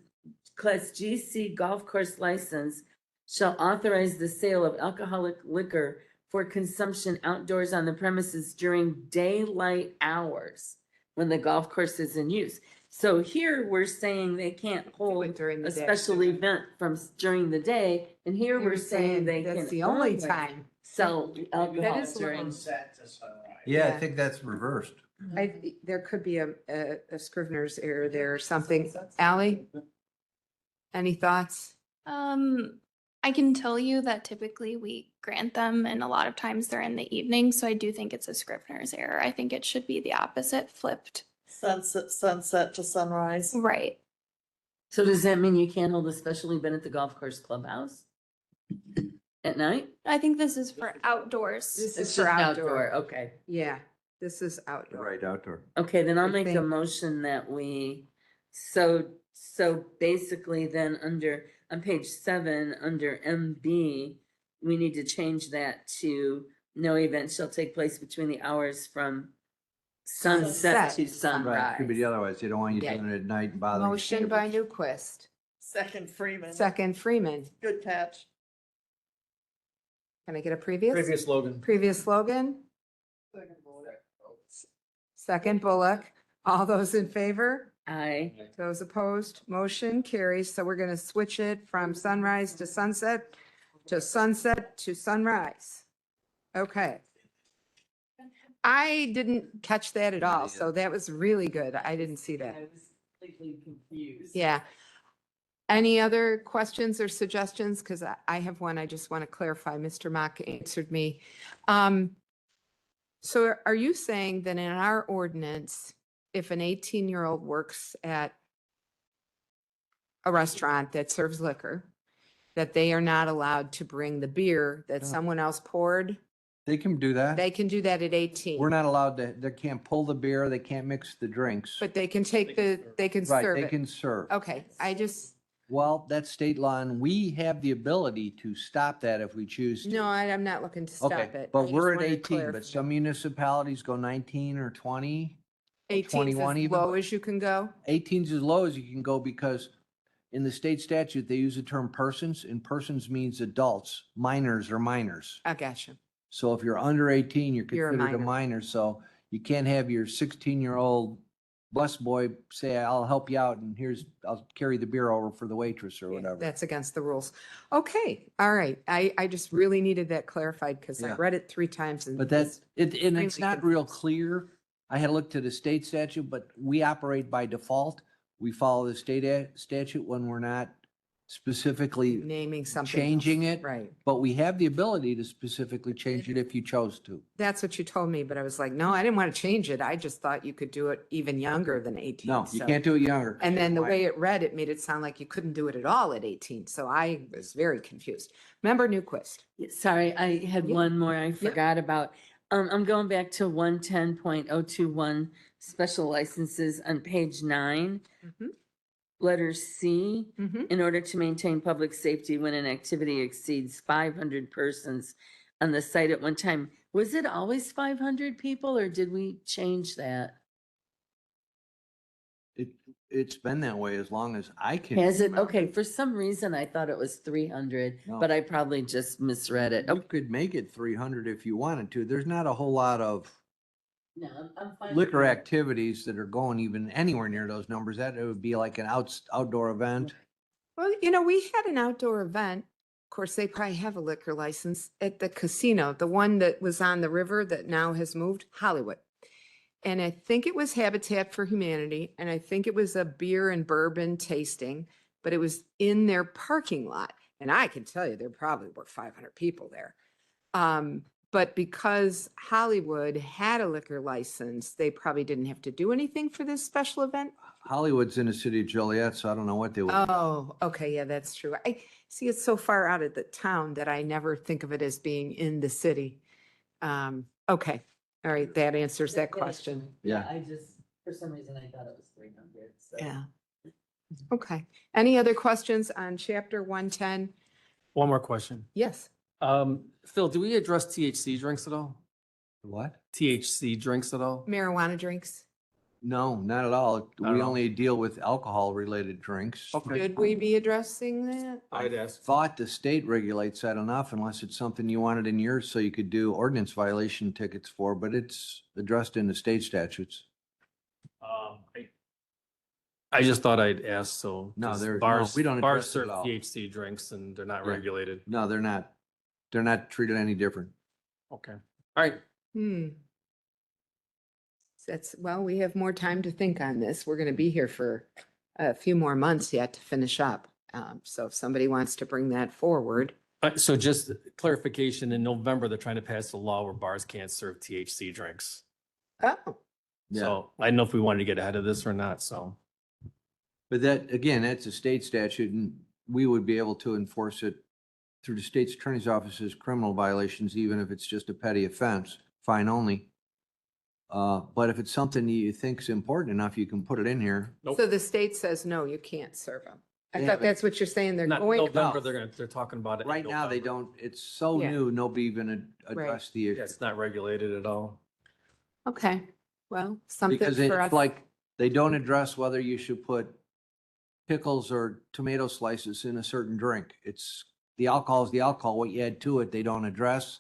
class GC golf course license shall authorize the sale of alcoholic liquor for consumption outdoors on the premises during daylight hours when the golf course is in use. So here we're saying they can't hold During the a day. special event during the day, and here You're we're saying they can. That's the only only time. Sell alcohol is a during. little- Yeah, I Yeah. think that's reversed. There could be a Scrivener's error there or something. Ally? Any thoughts? I can tell you that typically we grant them and a lot of times they're in the evening, so I do think it's a Scrivener's error. I think it should be the opposite, flipped. Sunset to sunrise. Right. So does that mean you can't hold a special event at the golf course clubhouse? At night? I think this is for outdoors. This It's is for just outdoor. Okay. Yeah, this is outdoor. Right, outdoor. Okay, then I'll I make a think- motion that we, so basically then on page 7, under MB, we need to change that to no event shall take place between the hours from sunset to Sunset. Right, could be the Sunrise. otherwwise. You don't want you Yeah. doing it at night and bothering. Motion by Newquist, Second Freeman. second Freeman. Good catch. Can I get a previous? Previous slogan. Previous Logan? Second Bullock. All those in favor? Aye. Those opposed, motion carries. So we're going to switch it from sunrise to sunset to sunset to sunrise. Okay. I didn't catch that at all, so that was really good. I didn't see that. I was completely confused. Yeah. Any other questions or suggestions? Because I have one I just want to clarify. Mr. Mock answered me. So are you saying that in our ordinance, if an 18-year-old works at a restaurant that serves liquor, that they are not allowed to bring the beer that No. someone else poured? They can do that. They can do that at 18. We're not allowed to, they can't pull the beer, they can't mix the drinks. But they can take they can Right, serve they it. can serve. Okay, I just, Well, that's state law and we have the ability to stop that if we choose to. no, I'm not looking to stop Okay, it. I but just we're at wanted to 18, clarify. but some municipalities go 19 or 20. 18 is 21 as even. low as you can go? 18 is as low as you can go because in the state statute, they use the term persons and persons means adults. Minors are minors. I got you. So if you're under 18, you're You're a considered a minor. minor. So you can't have your 16-year-old busboy say, I'll help you out and I'll carry the beer over for the waitress or Yeah, whatever. that's against the rules. Okay, all right. I just really needed that clarified because I Yeah. read it 3 times and. But that's, and it's extremely not real confused. clear. I had looked at the state statute, but we operate by default. We follow the state statute when we're not specifically Naming something. changing else. it. Right. But we have the ability to specifically change it if you chose to. That's what you told me, but I was like, no, I didn't want to change it. I just thought you could do it even younger than 18. No, you so- can't do it younger. And then the way it read, it made it sound like you couldn't do it at all at 18. So I was very confused. Member Newquist. Sorry, I had Yeah. one more I forgot about. I'm going back to 110.021 special licenses on page 9. Mhm. Letter C, Mhm. in order to maintain public safety when an activity exceeds 500 persons on the site at one time. Was it always 500 people or did we change that? It's been that way as long as I can. Has it? remember. Okay, for some reason I thought it was 300, No. but I probably just misread it. You could make it 300 if you wanted to. There's not a whole lot of No, I'm fine. with liquor that. activities that are going even anywhere near those numbers. That it would be like an outdoor event. Well, we had an outdoor event. Of course, they probably have a liquor license at the casino, the one that was on the river that now has moved, Hollywood. And I think it was Habitat for Humanity, and I think it was a beer and bourbon tasting, but it was in their parking lot. And I can tell you, there probably were 500 people there. But because Hollywood had a liquor license, they probably didn't have to do anything for this special event. Hollywood's in the city of Joliet, so I don't know what they would. Oh, okay, yeah, that's true. I see it's so far out of the town that I never think of it as being in the city. Okay, all right, that answers that question. Yeah. I just, for some reason, I thought it was 300. So. Yeah. Okay, any other questions on chapter 110? One more question. Yes. Phil, do we address THC drinks at all? What? THC drinks at all? Marijuana drinks? No, not at all. Not at We all. only deal with alcohol-related drinks. Okay. Should we be addressing that? I'd ask. Thought the state regulates that enough unless it's something you wanted in yours so you could do ordinance violation tickets for, but it's addressed in the state statutes. I just thought I'd ask, so. No, 'cause there- no, bars- we don't Bars address it at serve all. THC drinks and they're not Yeah. regulated. No, they're not. They're not treated any different. Okay, all right. Well, we have more time to think on this. We're going to be here for a few more months yet to finish up. So if somebody wants to bring that forward. So just clarification, in November, they're trying to pass a law where bars can't serve THC drinks. Oh, Yeah. So I don't know if we wanted to get ahead of this or not, so. But that, again, that's a state statute and we would be able to enforce it through the state's attorney's office's criminal violations, even if it's just a petty offense, fine only. But if it's something you think is important enough, you can put it in here. Nope. so the state says, no, you can't serve them. I Yeah, thought but- that's what you're saying. They're Not going. November, No. they're talking about it. in Right now, they November. don't, it's so Yeah. new, nobody even addressed the Yeah, issue. it's not regulated at all. Okay, well, something Because for it's us. like, they don't address whether you should put pickles or tomato slices in a certain drink. It's, the alcohol is the alcohol, what you add to it, they don't address.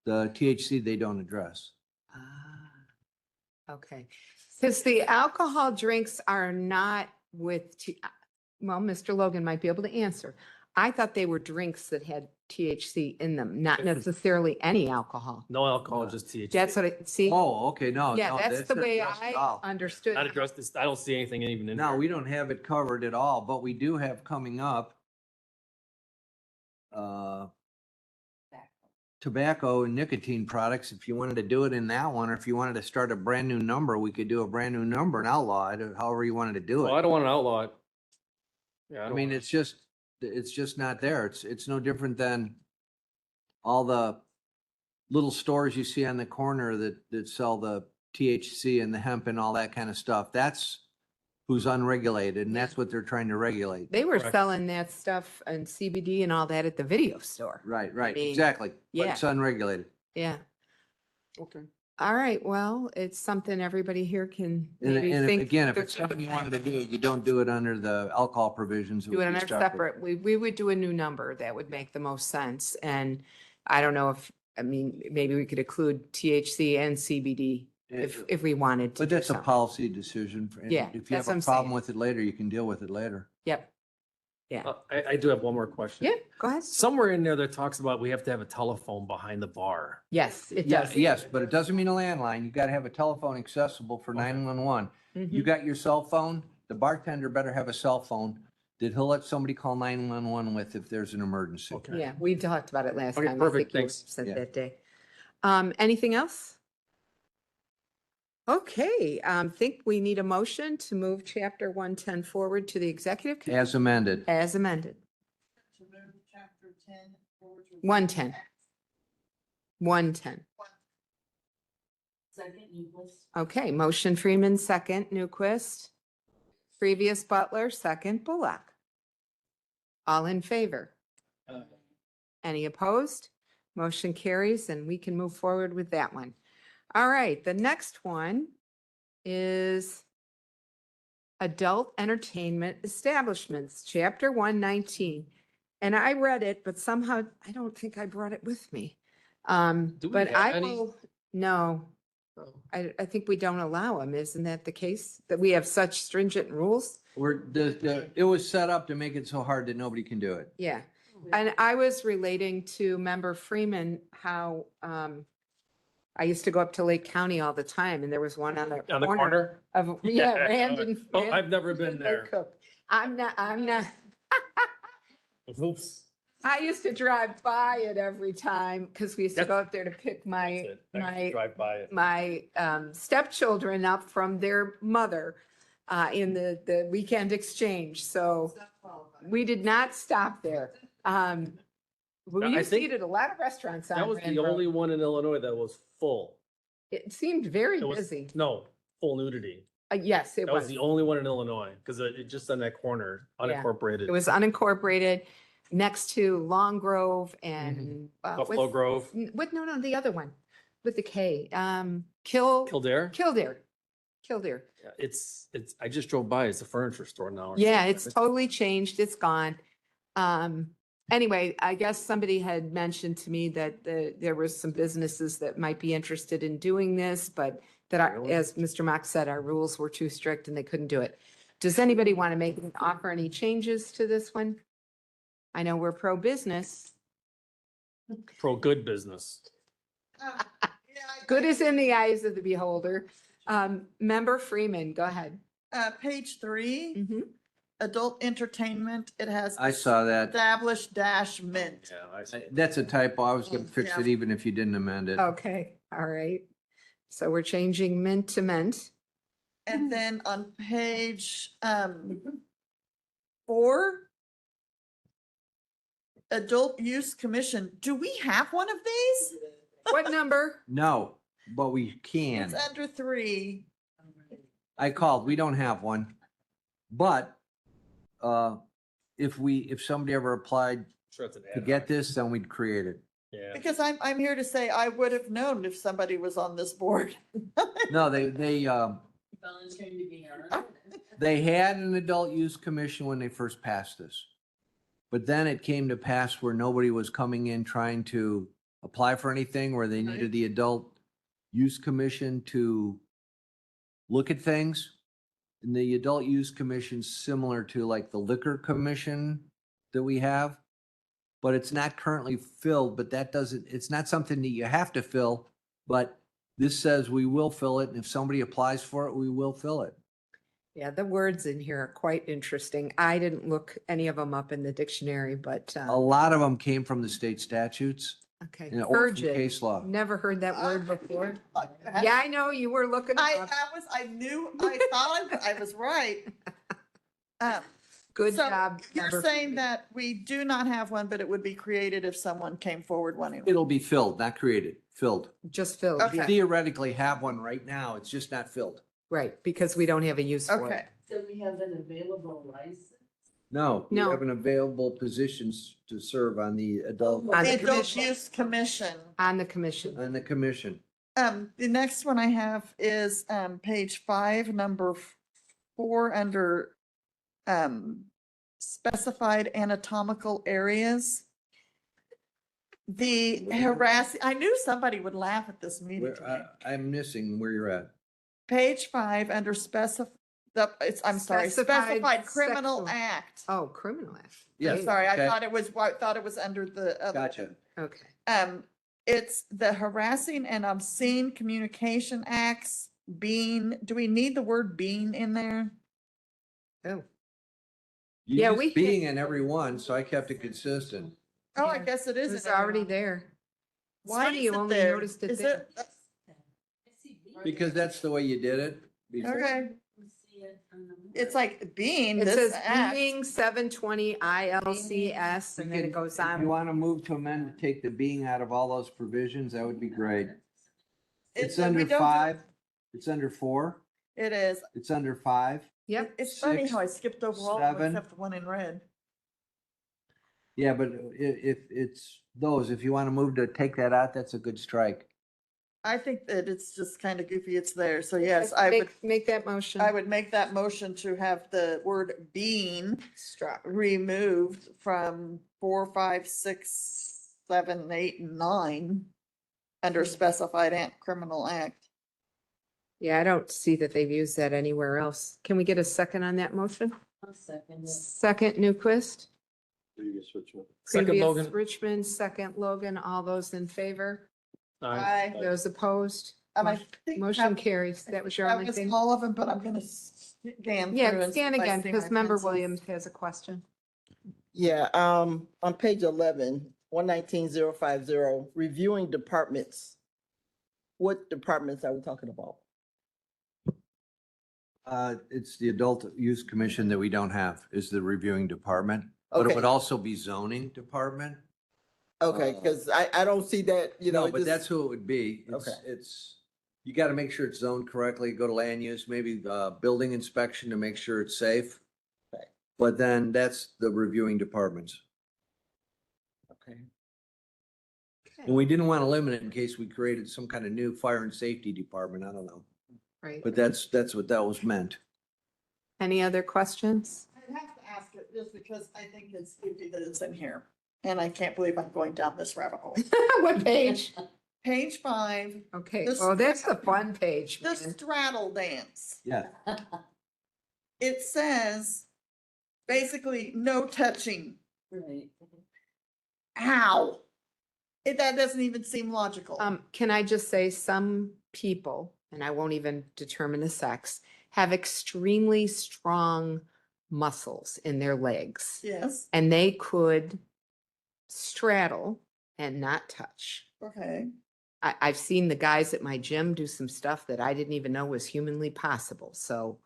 The THC, they don't address. Ah, Okay, because the alcohol drinks are not with, well, Mr. Logan might be able to answer. I thought they were drinks that had THC in them, not necessarily any alcohol. No alcohol, just THC. That's what I, see? Oh, okay, no. Yeah, no, that's the not way addressed at I all. understood. Not addressed this, I don't see anything even in No, here. we don't have it covered at all, but we do have coming up tobacco and nicotine products. If you wanted to do it in that one, or if you wanted to start a brand new number, we could do a brand new number and outlaw it, or however you wanted to do Well, I it. don't want to outlaw it. Yeah, I don't mean, wanna- it's just not there. It's no different than all the little stores you see on the corner that sell the THC and the hemp and all that kind of stuff. That's who's unregulated, and that's what they're trying to regulate. They were Correct. selling that stuff and CBD and all that at the video store. Right, mean, exactly. But yeah. it's unregulated. Yeah. Okay. All right, well, it's something everybody here can And, maybe and think. again, if it's something you wanted to do, you don't do it under the alcohol provisions. Do it would on be our separate, we would do a new number. That would make the most sense. And I don't know if, I mean, maybe we could include THC and CBD if we wanted to. But do that's a something. policy decision. and Yeah, If you that's have what a I'm problem saying. with it later, you can deal with it later. Yep. Yeah. I do have one more question. Yeah, go ahead. Somewhere in there that talks about we have to have a telephone behind the bar. Yes, it Yeah, does. yes, but it doesn't mean a landline. You gotta have a telephone accessible for Okay. 911. You Mhm. got your cell phone, the bartender better have a cell phone that he'll let somebody call 911 with if there's an emergency. Okay. Yeah, we talked about it last Okay, time. I perfect, think you were thanks. absent Yeah. that day. Anything else? Okay, think we need a motion to move chapter 110 forward to the executive committee As amended. as amended. To move chapter 10 forward to- 110. 110. Okay, motion Freeman, second, Newquist. Previous Butler, second, Bullock. All in favor? Any opposed? Motion carries and we can move forward with that one. All right, the next one is Adult Entertainment Establishments, Chapter 119. And I read it, but somehow I don't think I brought it with me. Do we But have I any? will, no, I think we don't allow them. Isn't that the case? That we have such stringent rules? It was set up to make it so hard that nobody can do it. Yeah. And I was relating to Member Freeman, how I used to go up to Lake County all the time and there was one on the On the corner? of, yeah, Randon. Oh, I've never been there. I'm not, Oops. I used to drive by it every time because we used to go up there to pick That's my, it. I used to drive by it. my stepchildren up from their mother in the weekend exchange. So we did not stop there. We I used to think eat at a lot of restaurants on That was Rand the Road. only one in Illinois that was full. It seemed very It was, busy. no, full nudity. Yes, it That was was. the only one in Illinois, because it just on that corner, Yeah. unincorporated. It was unincorporated next to Long Grove and. Buffalo Grove, No, the other one with the K, Kildare. Kildare. Yeah, It's, I just drove by. It's a furniture store now. or Yeah, something. it's totally changed. It's gone. Anyway, I guess somebody had mentioned to me that there was some businesses that might be interested in doing this, but that Really? as Mr. Mock said, our rules were too strict and they couldn't do it. Does anybody want to offer any changes to this one? I know we're pro-business. Pro good business. Yeah, Good is in the eyes of the beholder. Member Freeman, go ahead. Page 3, Mhm. adult entertainment, it has I saw that. established dash mint. Yeah, I see. That's a typo. I was gonna fix Yeah. it even if you didn't amend it. Okay, all right. So we're changing mint to mint. And then on page 4, adult use commission, do we have one of these? What number? No, but we can. It's under 3. I called, we don't have one. But if somebody ever applied Sure, it's an to ad get hoc. this, then we'd create it. Yeah. Because I'm here to say I would have known if somebody was on this board. No, they had an adult use commission when they first passed this. But then it came to pass where nobody was coming in trying to apply for anything, where they needed the adult use commission to look at things. And the adult use commission's similar to like the liquor commission that we have. But it's not currently filled, but that doesn't, it's not something that you have to fill. But this says we will fill it. And if somebody applies for it, we will fill it. Yeah, the words in here are quite interesting. I didn't look any of them up in the dictionary, but, A lot of them came from the state statutes okay. and or from Turgid. case law. Never heard that word before. Yeah, I know, you were looking I up. thought I was right. Good So job. You're Member saying Freeman. that we do not have one, but it would be created if someone came forward wanting. It'll be filled, not created, filled. Just filled, Okay. yeah. Theoretically have one right now. It's just not filled. Right, because we don't have a use for Okay, it. So we have an available license? No, we No. have an available positions to serve on the adult, On the the Adult commission. Use Commission. On the commission. on the commission. The next one I have is, page 5, number 4, under, specified anatomical areas. The I knew somebody would laugh at this meeting Where, today. I'm missing where you're at. Page 5, under I'm sorry, Specified specified criminal sexual- act. Oh, criminal act. Yes. Hey, Sorry, Okay. I thought it was under the other. Gotcha. Okay. It's the harassing and obscene communication acts do we need the word being in there? Oh, You Yeah, used we- being in every one, so I kept it consistent. Oh, I Yeah, guess it is. it's in already everyone. there. It's Why funny is you it only there? noticed it Is there. Because that's the way you did it before. Okay, it's like being It this says act. being 720 ILCS and then it goes If you on. want to move to amend, to take the being out of all those provisions, that would be great. It's we under don't do- 5, it's under 4, It is. it's under 5. Yep. It's funny how I skipped over all of them 7. except the one in red. Yeah, but if it's those, if you want to move to take that out, that's a good strike. I think that it's just kind of goofy. It's there. So yes, I would, Make that motion. I would make that motion to have the word being Struck. removed from 4, 5, 6, 7, 8, and 9 under specified criminal act. Yeah, I don't see that they've used that anywhere else. Can we get a second on that motion? I'll second it. Second, Newquist. Second, Previous Logan. Richmond, second, Logan. All those in favor? I, Those opposed? I think Motion that- carries. That was your that only was thing? all of them, but I'm gonna scan through. Yeah, and see scan if I again, see because my member pencils. Williams has a question. Yeah, on page 11, 119,050, reviewing departments. What departments are we talking about? It's the adult use commission that we don't have, is the reviewing department. But it Okay. would also be zoning department. Okay, because I don't see that, No, it but just- that's who it would be. Okay. It's, you got to make sure it's zoned correctly, go to land use, maybe building inspection to make sure it's safe. Okay. But then that's the reviewing departments. Okay. And we didn't want to limit it in case we created some kind of new fire and safety department. I don't know. Right. But that's what that was meant. Any other questions? I have to ask it just because I think it's goofy that it's in here. And I can't believe I'm going down this rabbit hole. What page? Page 5, Okay, The well, that's the fun page, the man. straddle dance. Yeah. It says basically no touching. Right. How? That doesn't even seem logical. Can I just say some people, and I won't even determine the sex, have extremely strong muscles in their legs. Yes, And they could straddle and not touch. okay. I've seen the guys at my gym do some stuff that I didn't even know was humanly possible. So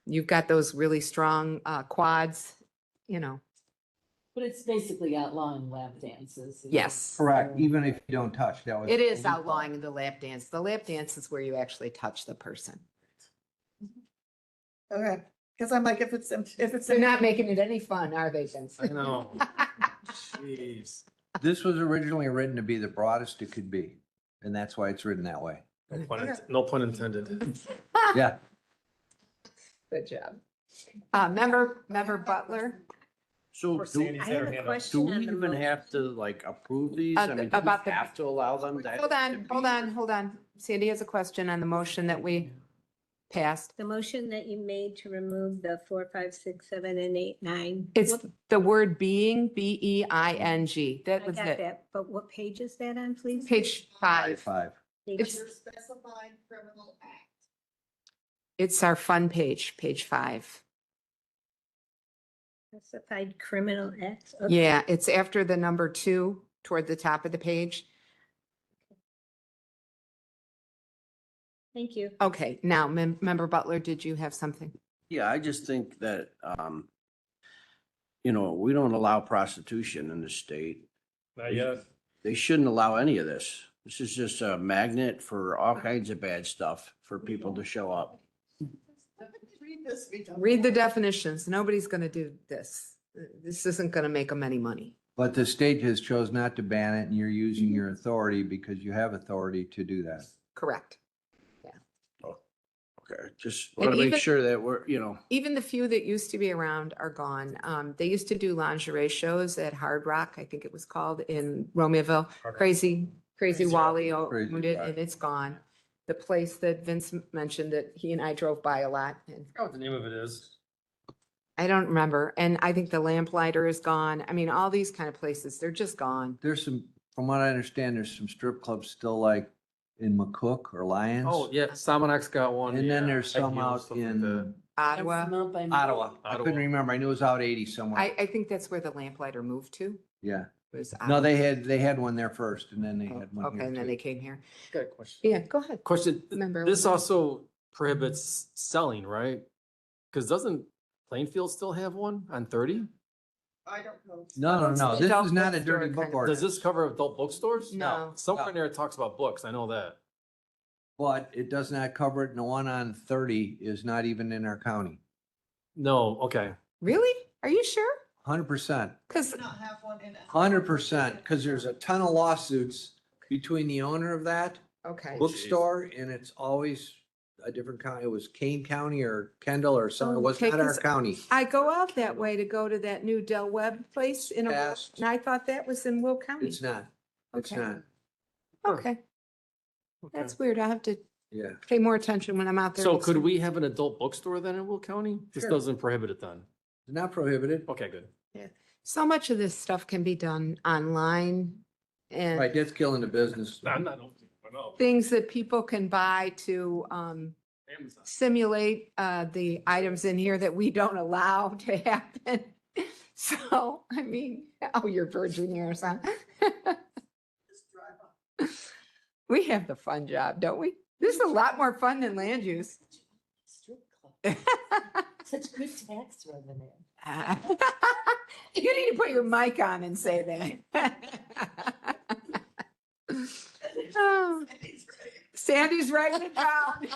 you've got those really strong quads, you know. But it's basically outlawing lap dances. Yes. Correct. Even if you don't touch, that was. It is outlawing the lap dance. The lap dance is where you actually touch the person. Okay, because I'm like, if it's, They're not making it any fun, are they, Vince? I know. Jeez. This was originally written to be the broadest it could be. And that's why it's written that way. No pun intended. Yeah. Good job. Member Butler, So I have a do question we on the even motion. have to like approve these? I mean, do about we the- have to allow them to? hold on. Sandy has a question on the motion that we, Passed. The motion that you made to remove the 4, 5, 6, 7, and 8, 9. It's what- the word being, BEING. That I was got it. that, but what page is that on, please? Page 5. Five. Page It's- Specified criminal act. It's our fun page, page 5. Specified criminal acts. Okay. Yeah, it's after the number 2 toward the top of the page. Thank you. Okay, now, Member Butler, did you have something? Yeah, I just think that, you know, we don't allow prostitution in the state. Not yet. They shouldn't allow any of this. This is just a magnet for all kinds of bad stuff for people to show up. Read this. Read the definitions. Nobody's going to do this. This isn't going to make them any money. But the state has chose not to ban it and you're using your authority because you have authority to do that. Correct. Okay, just And want to make even- sure that we're, you know, Even the few that used to be around are gone. They used to do lingerie shows at Hard Rock, I think it was called, in Romeoville. Crazy Wally Crazy owned it Wally. and it's gone. The place that Vince mentioned that he and I drove by a lot and I forgot what the name of it is. I don't remember. And I think the Lamplighter is gone. I mean, all these kind of places, they're just gone. There's some, from what I understand, there's some strip clubs still like in McCook or Lyons. Oh, yeah, Somonax got one. And then yeah, there's some Ideal, out stuff like that. in Ottawa. Ottawa. I couldn't Ottawa. remember. I knew it was out 80 somewhere. I think that's where the Lamplighter moved to. Yeah. Was No, Ottawa. they had one there first and then they had one Okay, here and then too. they came here. Got a question. Yeah, go ahead. Question, Member this Lewin. also prohibits selling, right? Because doesn't Plainfield still have one on 30? I don't know. No. This Adult is not a bookstore dirty book kind of- ordinance. Does this cover adult bookstores? No. Somewhere in there it talks about books, I know that. But it does not cover it. And the one on 30 is not even in our county. No, okay. Really? Are you sure? 100%. Because Do not have one in. 100%. Because there's a ton of lawsuits between the owner of that okay. bookstore and it's always a different county. It was Kane County or Kendall or something. It was Okay, not our 'cause county. I go out that way to go to that new Del Webb place in a, Past. and I thought that was in Will County. It's not. It's Okay. not. Okay, that's weird. I have to Yeah. pay more attention when I'm out there. So next could time. we have an adult bookstore then in Will County? This Sure. doesn't prohibit it then? It's not prohibited. Okay, good. So much of this stuff can be done online and Right, that's killing the business. I'm not, I know. things that people can buy to Amazon. simulate the items in here that we don't allow to happen. So, I mean, oh, you're Virgin Years, huh? We have the fun job, don't we? This is a lot more fun than land use. Such good tax revenue. You need to put your mic on and say that. Oh, Sandy's writing it down.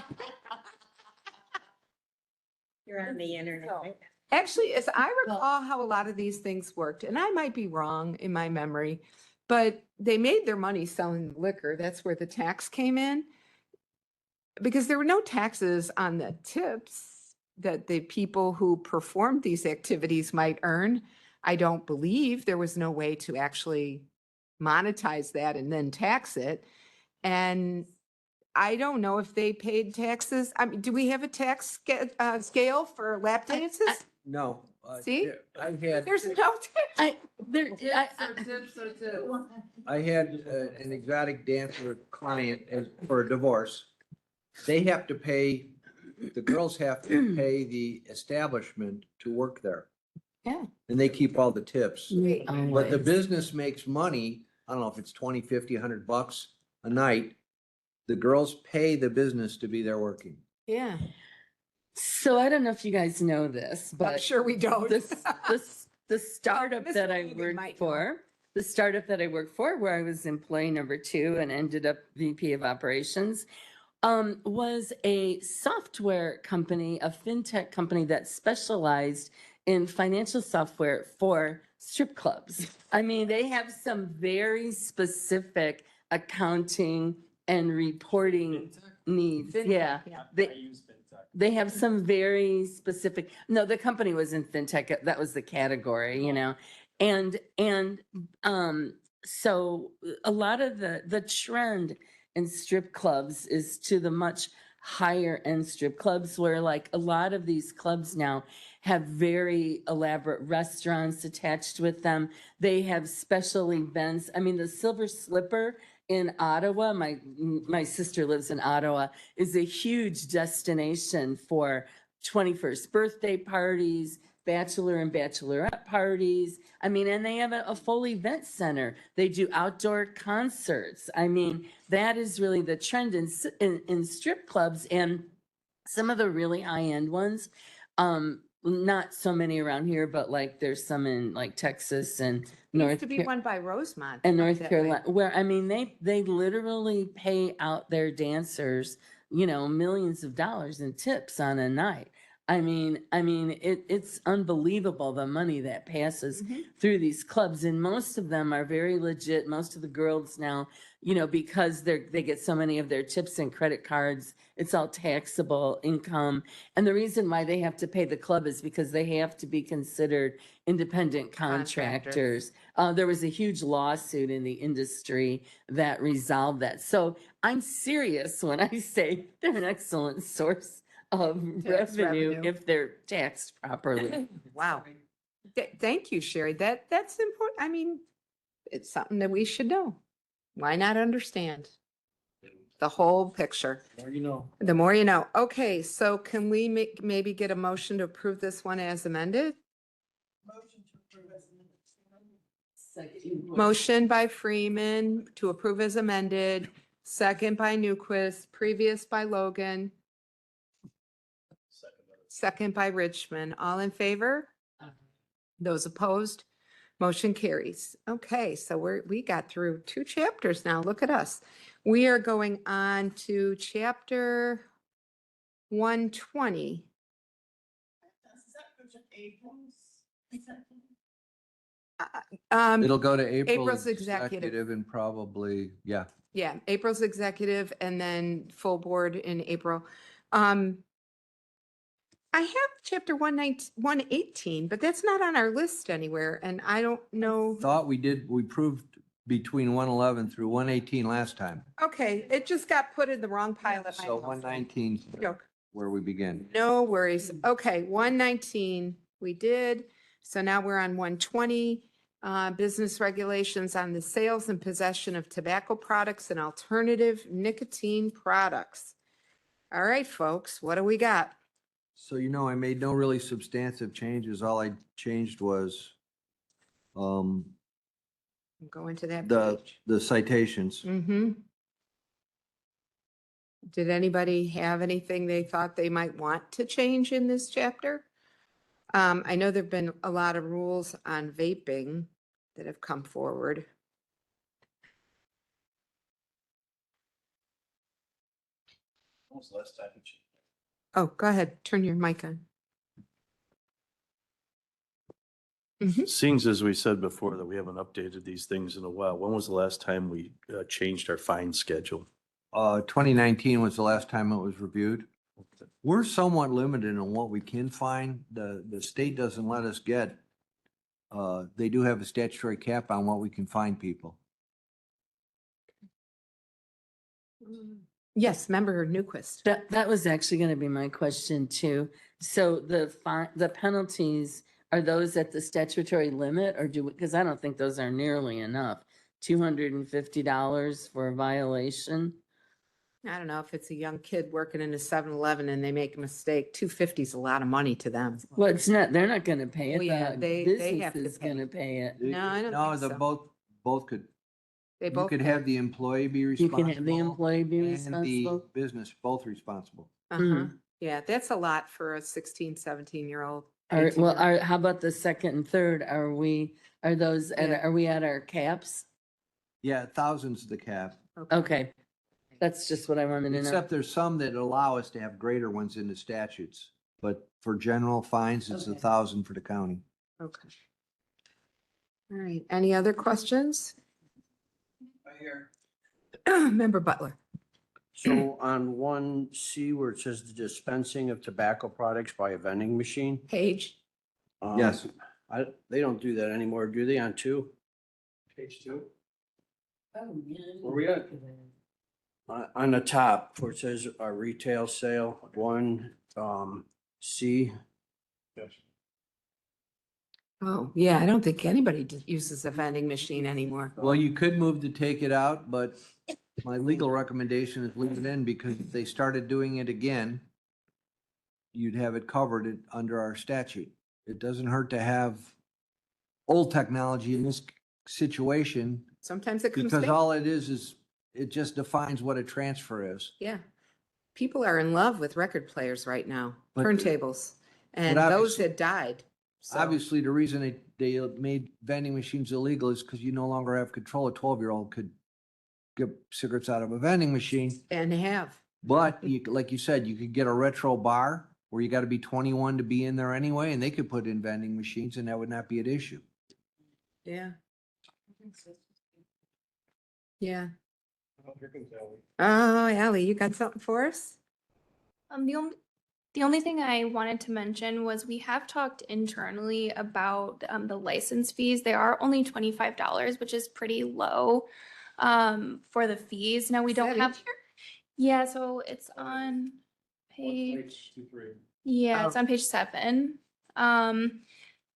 You're on the internet, right? Actually, as I recall how a lot of these things worked, and I might be wrong in my memory, but they made their money selling liquor. That's where the tax came in. Because there were no taxes on the tips that the people who performed these activities might earn. I don't believe there was no way to actually monetize that and then tax it. And I don't know if they paid taxes. I mean, do we have a tax scale for lap dances? No. See? I had, There's no tax. I had an exotic dancer client for a divorce. They have to pay, the girls have to pay the establishment to work there. Yeah. And they keep all the tips. But the Always. business makes money, I don't know if it's 20, 50, $100 a night. The girls pay the business to be there working. Yeah, So I don't know if you guys know this, I'm but sure we don't. the startup Miss that I Logan worked might know. for, the startup that I worked for, where I was employee number 2 and ended up VP of operations, was a software company, a fintech company that specialized in financial software for strip clubs. I mean, they have some very specific accounting and reporting needs. Fintech, Yeah. I They, use fintech. they have some very specific, no, the company was in fintech, that was the category, you know? And, so a lot of the trend in strip clubs is to the much higher end strip clubs where like a lot of these clubs now have very elaborate restaurants attached with them. They have special events. I mean, the Silver Slipper in Ottawa, my sister lives in Ottawa, is a huge destination for 21st birthday parties, bachelor and bachelorette parties. I mean, and they have a full event center. They do outdoor concerts. I mean, that is really the trend in strip clubs, and some of the really high-end ones. Not so many around here, but like there's some in like Texas and Used North to be Car- one by Rosemont. and up North that way. Carolina, where I mean, they literally pay out their dancers, you know, millions of dollars in tips on a night. I mean, it's unbelievable the money that passes Mhm. through these clubs, and most of them are very legit. Most of the girls now, you know, because they get so many of their tips and credit cards, it's all taxable income. And the reason why they have to pay the club is because they have to be considered independent contractors. There was a huge lawsuit in the industry that resolved that. So I'm serious when I say they're an excellent source of Tax revenue revenue. if they're taxed properly. Wow. Thank you, Sherry. That's important. I mean, it's something that we should know. Why not understand the whole picture? Or, you know. The more you know. Okay, so can we maybe get a motion to approve this one as amended? Motion by Freeman to approve as amended, second by Newquist, previous by Logan, second by Richmond. All in favor? Those opposed? Motion carries. Okay, so we got through 2 chapters now. Look at us. We are going on to chapter 120. It'll go to April's April's executive. executive and probably, yeah. Yeah, April's executive and then full board in April. I have chapter 118, but that's not on our list anywhere, and I don't know. Thought we proved between 111 through 118 last time. Okay, it just got put in the wrong pile at my So house. 119 's Joke. where we begin. No worries. Okay, 119, we did. So now we're on 120, business regulations on the sales and possession of tobacco products and alternative nicotine products. All right, folks, what do we got? So, I made no really substantive changes. All I changed was Go into that the page. citations. Mm-hmm. Did anybody have anything they thought they might want to change in this chapter? I know there've been a lot of rules on vaping that have come forward. When was the last time you checked? Oh, go ahead, turn your mic on. Seeing as we said before that we haven't updated these things in a while, when was the last time we changed our fine schedule? 2019 was the last time it was reviewed. We're somewhat limited on what we can find. The state doesn't let us get, they do have a statutory cap on what we can find people. Yes, member Newquist. That was actually going to be my question too. So the penalties, are those at the statutory limit or because I don't think those are nearly enough. $250 for a violation? I don't know if it's a young kid working in a 7-Eleven and they make a mistake, $250 is a lot of money to them. Well, it's not, they're not going to pay it. Oh, yeah, The they have business to is going to pay it. No, I don't think so. Both could. They You both could pay. have the employee be You responsible. can have the employee be And the responsible. business both responsible. Uh-huh. Yeah, that's a lot for a 16, 17-year-old. How about the second and third? Are we at our caps? Yeah, thousands the cap. Okay. That's just what I wanted to know. Except there's some that allow us to have greater ones in the statutes. But for general fines, it's 1,000 for the county. Okay. All right, any other questions? Member Butler. So on 1C where it says the dispensing of tobacco products by a vending machine. Page. Yes. They don't do that anymore, do they, on 2? Page 2? Where we at? On the top, where it says retail sale, C. Oh, yeah, I don't think anybody uses a vending machine anymore. Well, you could move to take it out, but my legal recommendation is leave it in because if they started doing it again, you'd have it covered under our statute. It doesn't hurt to have old technology in this situation Sometimes it comes because back. all it is it just defines what a transfer is. Yeah. People are in love with record players right now, But- turntables, and but those obviously- had died. So- Obviously, the reason they made vending machines illegal is because you no longer have control. A 12-year-old could get cigarettes out of a vending machine. And have. But you, like you said, you could get a retro bar where you got to be 21 to be in there anyway, and they could put in vending machines and that would not be an issue. Yeah. Yeah. Oh, Ally, you got something for us? The only thing I wanted to mention was we have talked internally about the license fees. They are only $25, which is pretty low for the fees. Now we Is don't that in have. here? Yeah, so it's on page. Yeah, it's Oh. on page 7.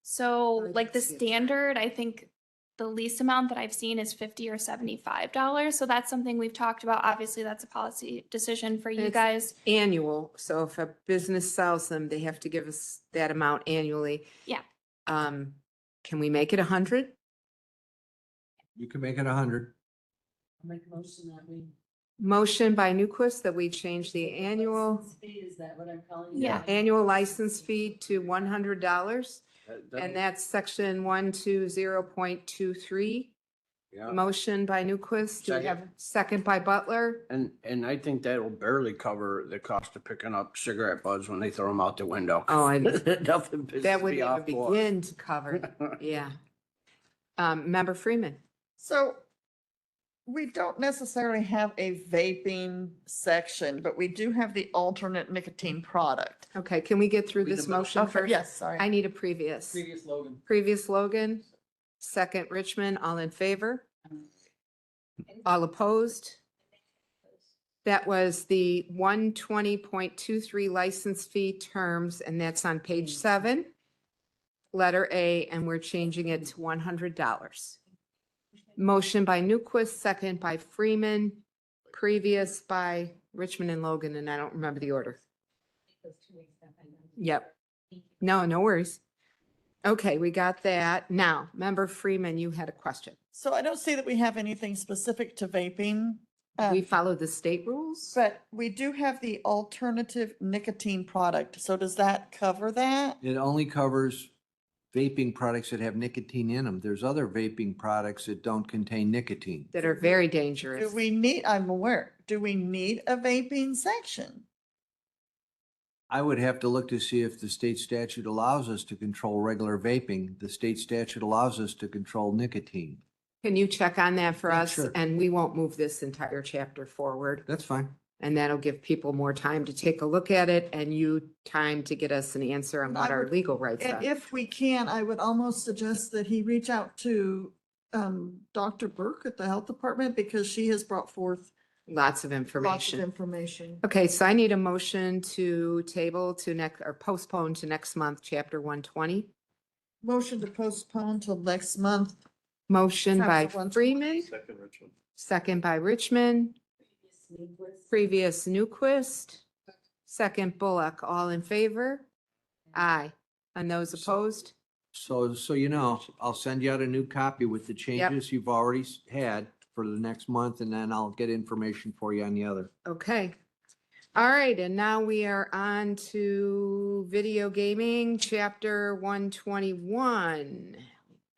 So I like the didn't see it. standard, I think the least amount that I've seen is $50 or $75. So that's something we've talked about. Obviously, that's a policy decision for you It's- guys. Annual, so if a business sells them, they have to give us that amount annually. Yeah. Can we make it 100? You can make it 100. Make a motion that we. Motion by Newquist that we change the annual, Is that what I'm calling it? Yeah. annual license fee to $100. And that's section 120.23. Yeah. Motion by Newquist, do we Second. have a second by Butler? And I think that'll barely cover the cost of picking up cigarette butts when they throw them out the window. Oh, I, Nothing pisses that wouldn't me even off more. begin to cover, yeah. Member Freeman, So we don't necessarily have a vaping section, but we do have the alternate nicotine product. okay, can we get through Read this the middle. motion Okay, first? yes, sorry. I need a previous. Previous Logan, second Richmond, all in favor? All opposed? That was the 120.23 license fee terms, and that's on page 7, letter A, and we're changing it to $100. Motion by Newquist, second by Freeman, previous by Richmond and Logan, and I don't remember the order. Yep. No, no worries. Okay, we got that. Now, Member Freeman, you had a question. So I don't see that we have anything specific to vaping. We follow the state rules? But we do have the alternative nicotine product. So does that cover that? It only covers vaping products that have nicotine in them. There's other vaping products that don't contain nicotine. That are very Do dangerous. we need, I'm aware, do we need a vaping section? I would have to look to see if the state statute allows us to control regular vaping. The state statute allows us to control nicotine. Can you check on that for Yeah, us? sure. And we won't move this entire chapter forward. That's fine. And that'll give people more time to take a look at it and you time to get us an answer on what I our would- legal rights And are. if we can, I would almost suggest that he reach out to Dr. Burke at the health department because she has brought forth Lots of lots of information. information. Okay, so I need a motion to table to next, or postpone to next month, chapter 120. Motion to postpone till next month. Motion by Chapter 120. Freeman, Second, Richmond. second by Richmond, previous Newquist, second Bullock. All in favor? Aye. And those opposed? So you know, I'll send you out a new copy with the changes you've already had for the next month, and then I'll get information for you on the other. Okay. All right, and now we are on to video gaming, chapter 121.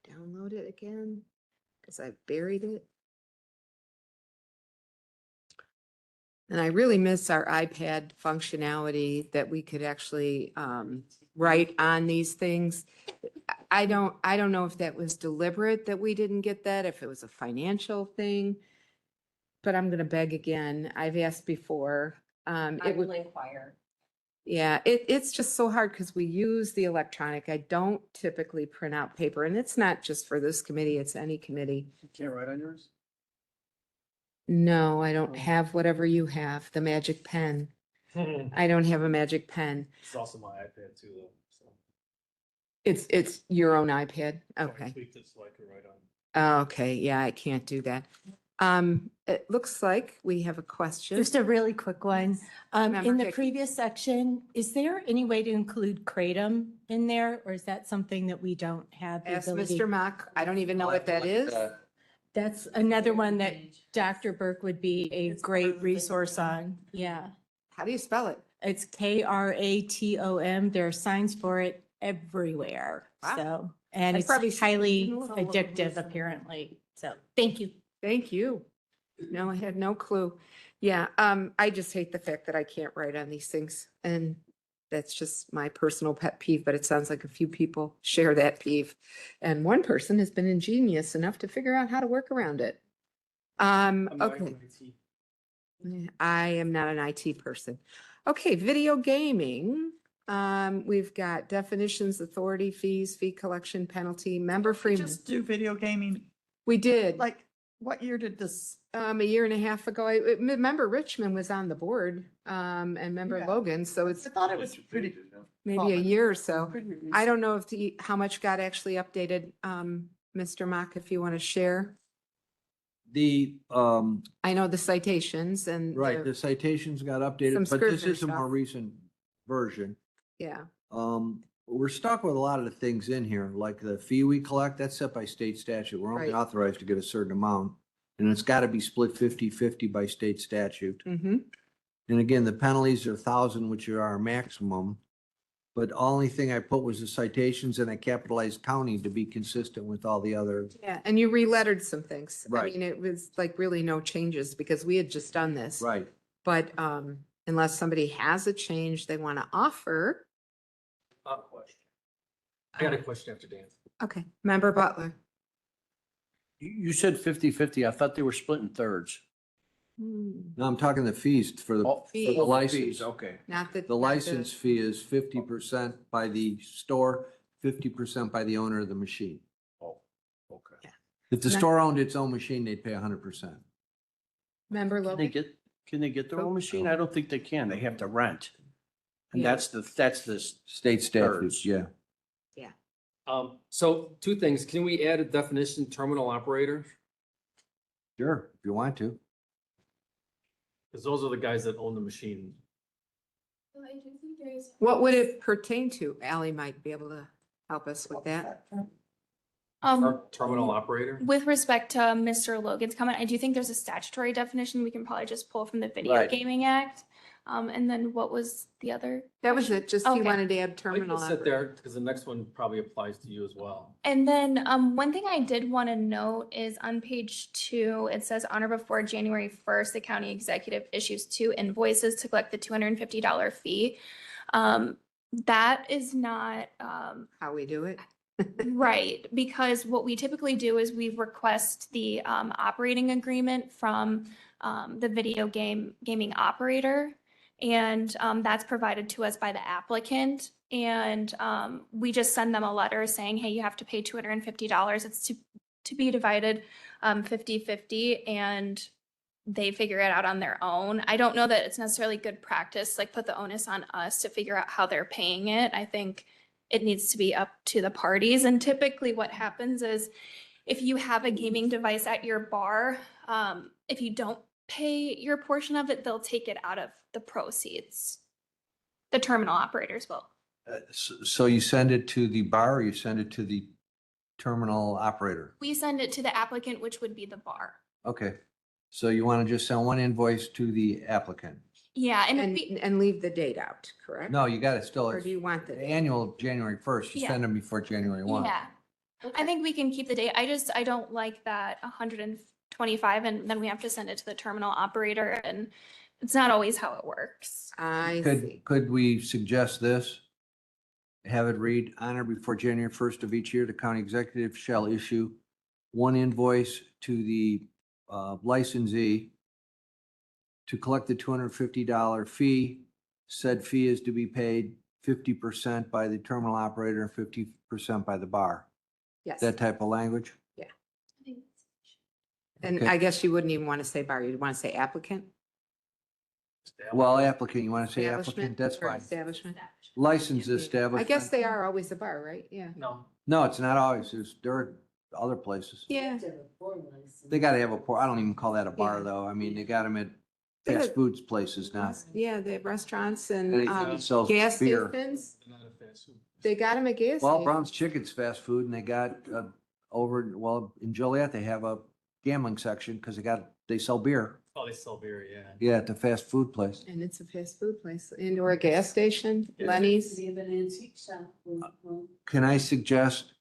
Download it again, because I buried it. And I really miss our iPad functionality that we could actually write on these things. I don't know if that was deliberate that we didn't get that, if it was a financial thing. But I'm gonna beg again. I've asked before. It would, inquire. yeah, it's just so hard because we use the electronic. I don't typically print out paper, and it's not just for this committee, it's any committee. You can't write on yours? No, I don't have whatever you have, the magic pen. I don't have a magic pen. It's also my iPad too, though. So It's your own iPad? I Okay. tweaked it so I could write on. Okay, yeah, I can't do that. It looks like we have a question. Just a really quick one. Member In the Hickey. previous section, is there any way to include kratom in there, or is that something that we don't have the Ask ability? Mr. Mock. I don't even know what that is. That's another one that Dr. Burke would be a great resource on. Yeah. How do you spell it? It's KRATOM. There are signs for it everywhere. Wow. So, and I've it's probably highly seen it. addictive apparently. So, thank you. Thank you. No, I had no clue. Yeah, I just hate the fact that I can't write on these things. And that's just my personal pet peeve, but it sounds like a few people share that peeve. And one person has been ingenious enough to figure out how to work around it. Okay. I am not an IT person. Okay, video gaming. We've got definitions, authority, fees, fee collection, penalty, member free. Just do video gaming. We did. Like, what year did this? A year and a half ago, I remember Richmond was on the board, and member Yeah. Logan, so I it's thought it was pretty. maybe a common. year or so. Pretty I don't know if how much got actually updated, Mr. Mock, if you want to share. The, I know the citations and. right, the citations got Some updated, but this Scrivener is a more stuff. recent version. Yeah, We're stuck with a lot of the things in here, like the fee we collect, that's set by state statute. We're only Right. authorized to get a certain amount. And it's got to be split 50-50 by state statute. mm-hmm, And again, the penalties are 1,000, which are our maximum. But only thing I put was the citations and I capitalized county to be consistent with all the other. yeah, and you re-lettered some things. I Right. mean, it was like really no changes because we had just done this. Right. But, unless somebody has a change they want to offer, Question. I got a question after Dan. okay, member Butler. You said 50-50. I thought they were split in thirds. Hmm, No, I'm talking the fees for the Fees. license. Okay. Not that. The license fee is 50% by the store, 50% by the owner of the machine. Oh, okay. If the Not- store owned its own machine, they'd pay 100%. Member Can they Logan. get, can they get their own machine? I don't think they can. They have to rent. And Yeah. that's the state statutes, yeah. So two things. Can we add a definition, terminal operator? Sure, if you want to. Because those are the guys that own the machine. What would it pertain to? Ally might be able to help us with that. Terminal operator? With respect to Mr. Logan's comment, I do think there's a statutory definition we can probably just pull from the Video Right. Gaming Act. And then what was the other? That was it, just he Okay. wanted to add I can terminal. sit operator. there because the next one probably applies to you as well. And then one thing I did want to note is on page 2, it says on or before January 1st, the county executive issues 2 invoices to collect the $250 fee. That is not How we do it. right, because what we typically do is we request the operating agreement from the gaming operator. And that's provided to us by the applicant. And we just send them a letter saying, hey, you have to pay $250. It's to be divided 50-50, and they figure it out on their own. I don't know that it's necessarily good practice, like put the onus on us to figure out how they're paying it. I think it needs to be up to the parties. And typically what happens is if you have a gaming device at your bar, if you don't pay your portion of it, they'll take it out of the proceeds. The terminal operators will. So you send it to the bar or you send it to the terminal operator? We send it to the applicant, which would be the bar. Okay. So you want to just send one invoice to the applicant? Yeah, and And leave the date out, correct? No, you got it still. Or do you want the date? Annual January 1st, you Yeah. send them before January 1. yeah, I think we can keep the date. I don't like that 125 and then we have to send it to the terminal operator, and it's not always how it works. I see. Could we suggest this? Have it read, on or before January 1st of each year, the county executive shall issue one invoice to the licensee to collect the $250 fee. Said fee is to be paid 50% by the terminal operator and 50% by the bar. Yes. That type of language? And Okay. I guess you wouldn't even want to say bar, you'd want to say applicant? Well, applicant, you want to say Establishment applicant? That's or fine. Establishment? Licensed I establishment. guess they are always a bar, right? Yeah. No. No, it's not always. There are other places. Yeah. They gotta have a pour. I don't even call that a bar Yeah. though. I mean, they got them at They fast got- foods places now. Yeah, the restaurants and Anything that sells gas beer. stations. They got them at gas Well, stations. Brown's Chicken's fast food and they got, in Joliet, they have a gambling section because they sell beer. Oh, they sell beer, yeah. Yeah, at the fast food place. And it's a fast food place and or a gas station, Yeah. Lenny's. Can I suggest,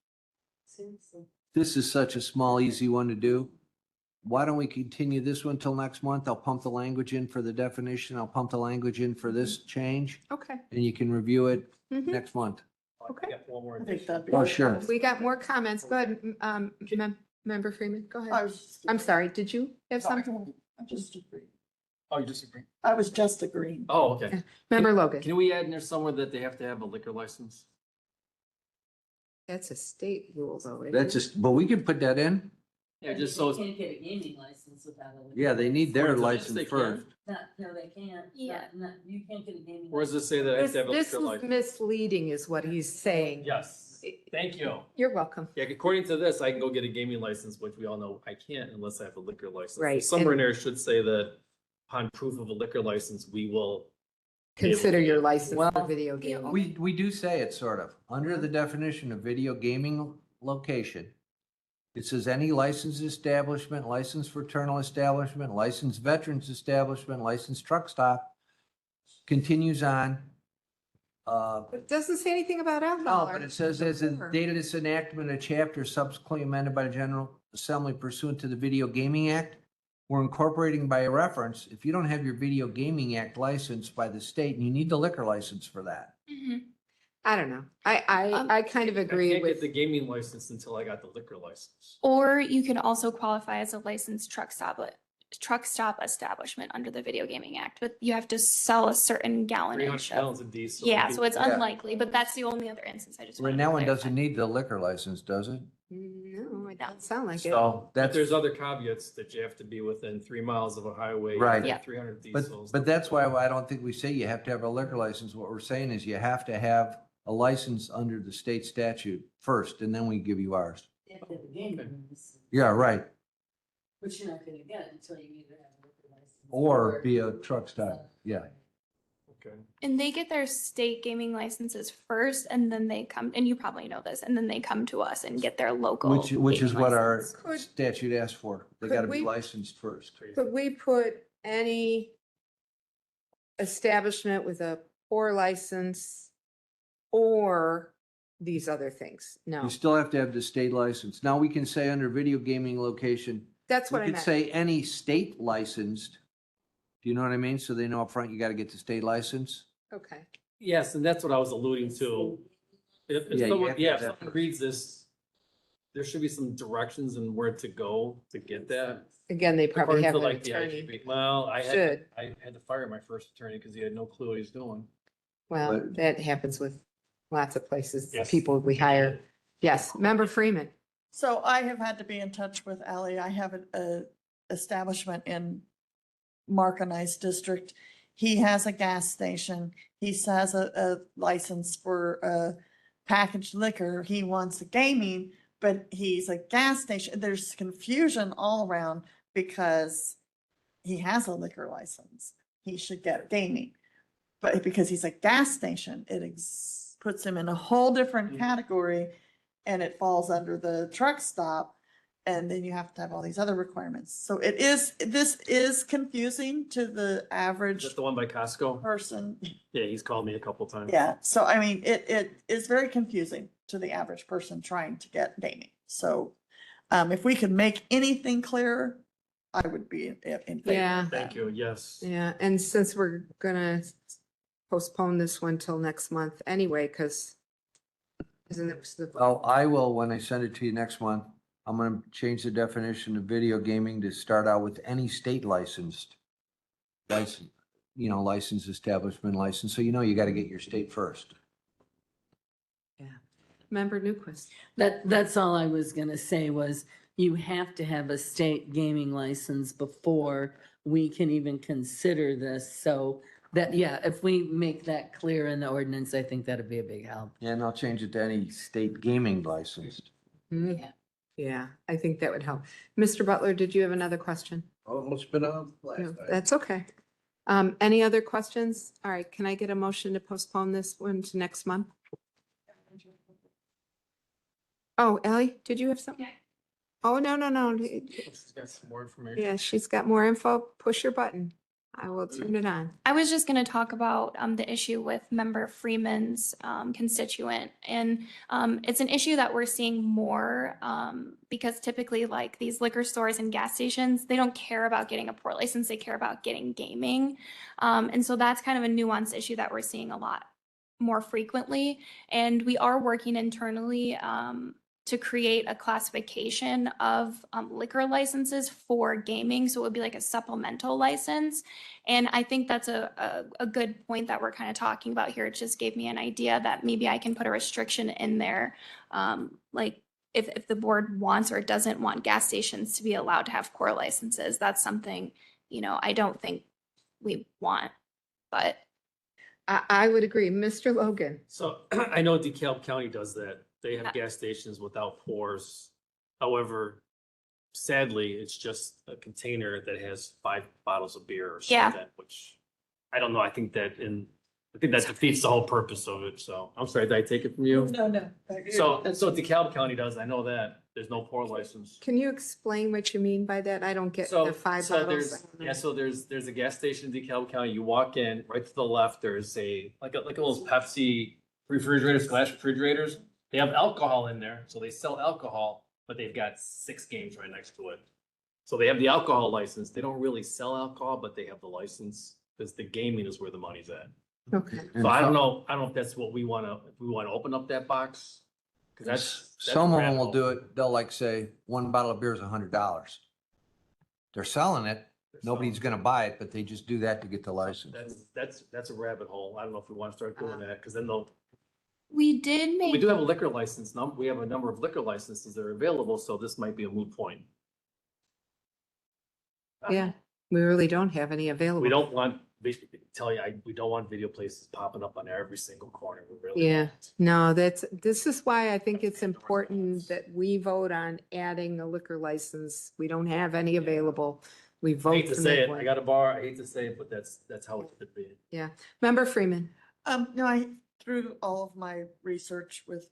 Seriously. this is such a small, easy one to do. Why don't we continue this one till next month? I'll pump the language in for the definition. I'll pump the language in for this change Okay. and you can review it Mhm. next month. Okay. Got one more I think addition. that'd be. Oh, sure. We got more comments. Go ahead, Member Freeman, go ahead. I'm sorry, did you have something? I just agreed. Oh, you disagree? I was just agreeing. Oh, okay. Member Logan, Can we add in there somewhere that they have to have a liquor license? that's a state rule though. isn't That's it? just, but we can put that in. Yeah, just so They it's. can't get a gaming license without a. Yeah, they need their Yes, license they can. first. No, they can't. Yeah. You can't get a gaming. Or does it say that I have This to have a this liquor is license? misleading is what he's saying. Yes, thank you. You're welcome. Yeah, according to this, I can go get a gaming license, which we all know I can't unless I have a liquor license. Right, Somewhere in and- there should say that upon proof of a liquor license, we will. Consider your license for Well, video gaming. We do say it sort of, under the definition of video gaming location. It says any licensed establishment, licensed fraternal establishment, licensed veterans establishment, licensed truck stop. Continues on. It doesn't say anything about No, alcohol. but it says as a Sure. date of this enactment, a chapter subsequently amended by the General Assembly pursuant to the Video Gaming Act. We're incorporating by reference, if you don't have your Video Gaming Act licensed by the state, you need the liquor license for that. Mhm. I don't know. I kind of I agree can't get with, the gaming license until I got the liquor license. Or you could also qualify as a licensed truck stop establishment under the Video Gaming Act, but you have to sell a certain 300 gallonage gallons of. of diesel. Yeah, so it's Yeah. unlikely, but that's the only other instance I just wanted And to that one clarify. doesn't need the liquor license, does it? no, it doesn't sound like it. So But that's, there's other caveats that you have to be within 3 miles of a highway. you Right. have to Yeah. have 300 but, diesels. but that's why I don't think we say you have to have a liquor license. What we're saying is you have to have a license under the state statute first, and then we give you ours. They have to have a gaming license, Yeah, right. which you're not gonna get until you either have a liquor license. Or be a truck stop, yeah. Okay. And they get their state gaming licenses first, and then they come, and you probably know this, and then they come to us and get their local. Which is gaming what our license. Could- statute asks for. They could gotta be we- licensed first. Could we put any establishment with a poor license or these other things? No, You still have to have the state license. Now, we can say under video gaming location, that's we what I could meant. say any state licensed. Do you know what I mean? So they know upfront you gotta get the state license. Okay. Yes, and that's what I was alluding to. If Yeah, you someone, have to yeah, have if that someone first. reads this, there should be some directions and where to go to get that. Again, they probably According have to an like the attorney. IGB. Well, Should. I had to fire my first attorney because he had no clue what he was doing. Well, But- that happens with lots of places, Yes. people we hire. Yes, Member Freeman. So I have had to be in touch with Ally. I have a establishment in Mark and I's district. He has a gas station. He has a license for packaged liquor. He wants a gaming, but he's a gas station. There's confusion all around because he has a liquor license. He should get gaming. But because he's a gas station, puts him in a whole different category and it falls under the truck stop. And then you have to have all these other requirements. So this is confusing to the Is average that the one by Costco? person. Yeah, he's called me a couple times. Yeah, so I mean, it is very confusing to the average person trying to get gaming. So if we could make anything clearer, I would be in favor Yeah. of that. Thank you, yes. Yeah, and since we're gonna postpone this one till next month anyway, because isn't it the? Well, I will, when I send it to you next month, I'm gonna change the definition of video gaming to start out with any state licensed license, licensed establishment license. So you gotta get your state first. Member Newquist. That's all I was gonna say was, you have to have a state gaming license before we can even consider this. So that, yeah, if we make that clear in the ordinance, I think that'd be a big help. Yeah, and I'll change it to any state gaming licensed. Mhm. Yeah, I think that would help. Mr. Butler, did you have another question? Almost been on No, that's okay. Any other questions? All right, can I get a motion to postpone this one to next month? Oh, Ally, did you have something? Oh, no. She's got some more information. Yeah, she's got more info. Push your button. I will turn it on. I was just going to talk about the issue with Member Freeman's constituent. And it's an issue that we're seeing more because typically like these liquor stores and gas stations, they don't care about getting a port license. They care about getting gaming. And so that's kind of a nuanced issue that we're seeing a lot more frequently. And we are working internally to create a classification of liquor licenses for gaming. So it would be like a supplemental license. And I think that's a good point that we're kind of talking about here. It just gave me an idea that maybe I can put a restriction in there. Like if the board wants or doesn't want gas stations to be allowed to have core licenses, that's something, you know, I don't think we want, but. I would agree. Mr. Logan. So I know DeKalb County does that. They have gas stations without pours. However, sadly, it's just a container that has 5 bottles of beer or Yeah. something, which I don't know. I think that defeats the whole purpose of it. So I'm sorry, did I take it from you? No. So DeKalb County does. I know that. There's no pour license. Can you explain what you mean by that? I don't get So, the 5 so bottles. there's a gas station in DeKalb County. You walk in, right to the left, there's like a little Pepsi refrigerators, glass refrigerators. They have alcohol in there, so they sell alcohol, but they've got 6 games right next to it. So they have the alcohol license. They don't really sell alcohol, but they have the license because the gaming is where the money's at. Okay. So I don't know if that's what we want to, if we want to open up that box. Cause that's. Some of a them will rabbit do hole. it, they'll like say, 1 bottle of beer is $100. They're selling it, nobody's gonna buy it, but they just do that to get the license. That's a rabbit hole. I don't know if we want to start doing that, because then We did we make, do have a liquor license we have a number of liquor licenses that are available, so this might be a moot point. Yeah, we really don't have any available. We don't want, we don't want video places popping up on every single corner. We really Yeah, don't. no, this is why I think it's important that we vote on adding a liquor license. We don't have any available. We I vote hate to to say make it, I one. got a bar, I hate to say it, but that's how it should be. Yeah, Member Freeman. No, through all of my research with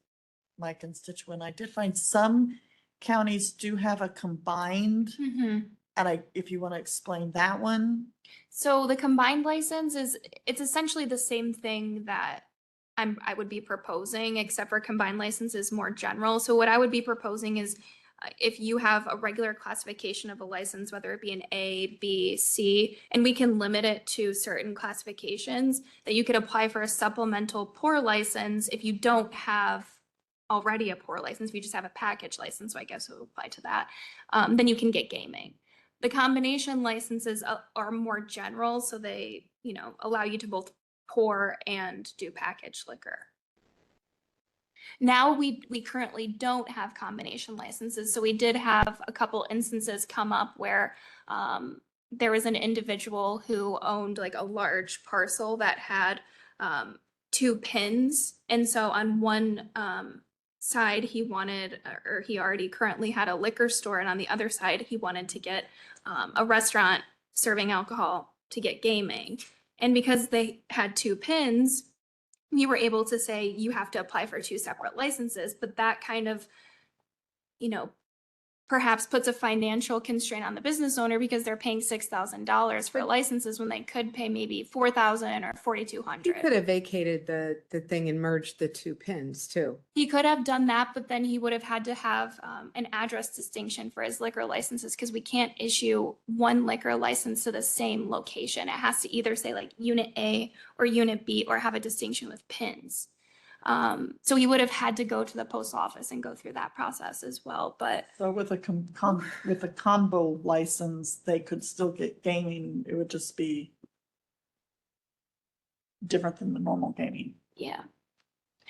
my constituent, I did find some counties do have a combined, Mhm. and if you want to explain that one. So the combined license it's essentially the same thing that I would be proposing, except for combined license is more general. So what I would be proposing is if you have a regular classification of a license, whether it be an A, B, C, and we can limit it to certain classifications, that you could apply for a supplemental pour license if you don't have already a pour license, if you just have a package license, so I guess it would apply to that, then you can get gaming. The combination licenses are more general, so they, you know, allow you to both pour and do packaged liquor. Now we currently don't have combination licenses, so we did have a couple instances come up where there was an individual who owned like a large parcel that had 2 pins, and so on one side he wanted, or he already currently had a liquor store, and on the other side he wanted to get a restaurant serving alcohol to get gaming. And because they had 2 pins, we were able to say you have to apply for 2 separate licenses, but that kind of, you know, perhaps puts a financial constraint on the business owner because they're paying $6,000 for licenses when they could pay maybe $4,000 or You could $4,200. have vacated the thing and merged the 2 pins too. He could have done that, but then he would have had to have an address distinction for his liquor licenses because we can't issue one liquor license to the same location. It has to either say like Unit A or Unit B or have a distinction with pins. So he would have had to go to the post office and go through that process as well, but So with a with a combo license, they could still get gaming. It would just be different than the normal gaming. yeah.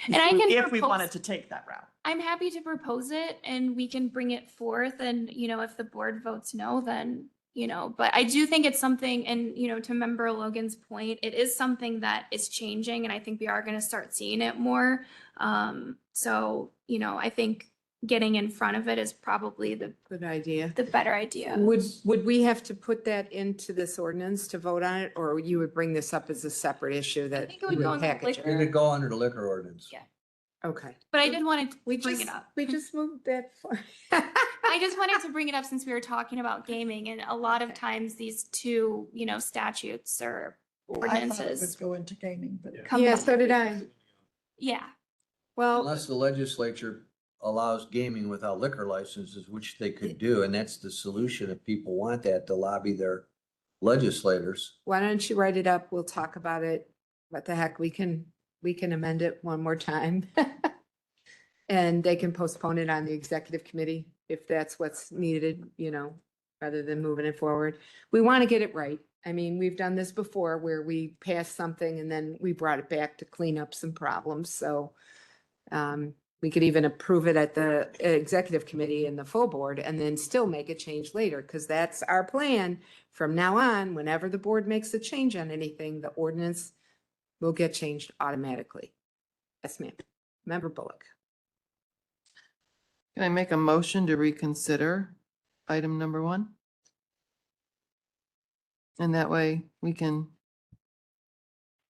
And I can If we propose- wanted to take that route. I'm happy to propose it and we can bring it forth and, if the board votes no, then, but I do think it's something, and, to Member Logan's point, it is something that is changing and I think we are going to start seeing it more. So, I think getting in front of it is probably Good idea. the better idea. Would we have to put that into this ordinance to vote on it, or you would bring this up as a separate issue that think it you would go would in the package? liquor- it? It'd go under the liquor ordinance. Yeah. Okay. But I did want to We bring just, it up. we just moved that far. I just wanted to bring it up since we were talking about gaming, and a lot of times these two, statutes or I thought it would ordinances go into gaming, but. come Yeah, back. so did I. Yeah, Well, Unless the legislature allows gaming without liquor licenses, which they could do, and that's the solution if people want that, to lobby their legislators. why don't you write it up? We'll talk about it. What the heck, we can amend it one more time. And they can postpone it on the executive committee if that's what's needed, rather than moving it forward. We want to get it right. I mean, we've done this before where we passed something and then we brought it back to clean up some problems. So we could even approve it at the executive committee and the full board and then still make a change later, because that's our plan. From now on, whenever the board makes a change on anything, the ordinance will get changed automatically. Yes, ma'am. Member Bullock. Can I make a motion to reconsider item number 1? And that way we can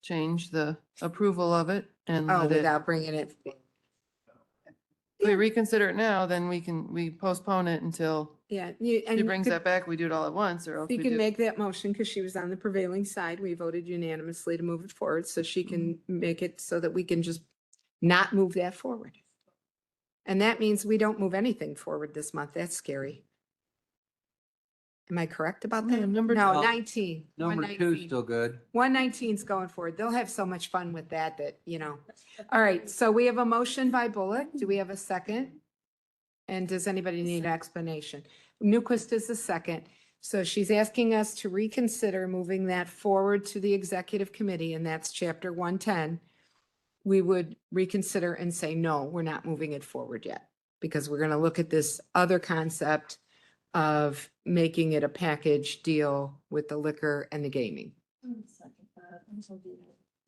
change the approval of it and Oh, let it, without bringing it, if we reconsider it now, then we postpone it until yeah. she brings that back, we do it all at once, or else You we can do. make that motion because she was on the prevailing side. We voted unanimously to move it forward, so she can make it so that we can just not move that forward. And that means we don't move anything forward this month. That's scary. Am I correct about that? Number No, 12. 19. Number 2 is 119. still good. 119's going forward. They'll have so much fun with that, All right, so we have a motion by Bullock. Do we have a second? And does anybody need an explanation? Newquist is the second. So she's asking us to reconsider moving that forward to the executive committee, and that's chapter 110. We would reconsider and say, no, we're not moving it forward yet, because we're going to look at this other concept of making it a package deal with the liquor and the gaming.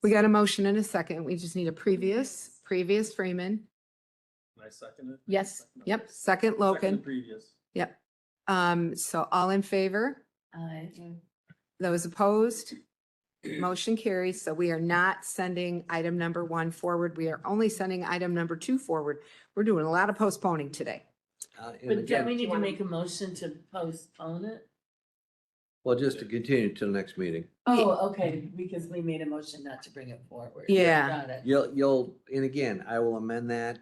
We got a motion and a second. We just need a previous Freeman. Can I second it? Yes, yep, second Logan. Previous. Yep. So all in favor? Those opposed? Motion carries. So we are not sending item number 1 forward. We are only sending item number 2 forward. We're doing a lot of postponing today. And But again, don't we need to make a motion to postpone it? well, just to continue till next meeting. Oh, okay, because we made a motion not to bring it forward. Yeah. Got it. And again, I will amend that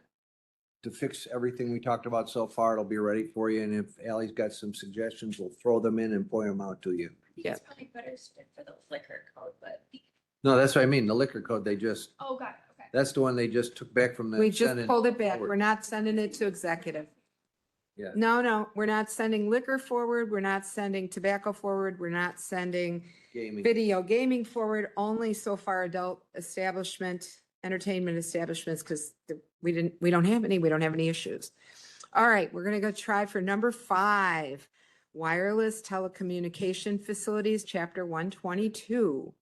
to fix everything we talked about so far. It'll be ready for you. And if Ally's got some suggestions, we'll throw them in and point them out to you. Yeah. it's probably better suited for the liquor code, but, No, that's what I mean. The liquor code, oh, got it, okay. that's the one they just took back from the. We just Senate pulled it back. forward. We're not sending it to executive. Yeah. No, we're not sending liquor forward. We're not sending tobacco forward. We're not sending Gaming. video gaming forward, only so far adult entertainment establishments, because we don't have any issues. All right, we're gonna go try for number 5, wireless telecommunication facilities, chapter 122.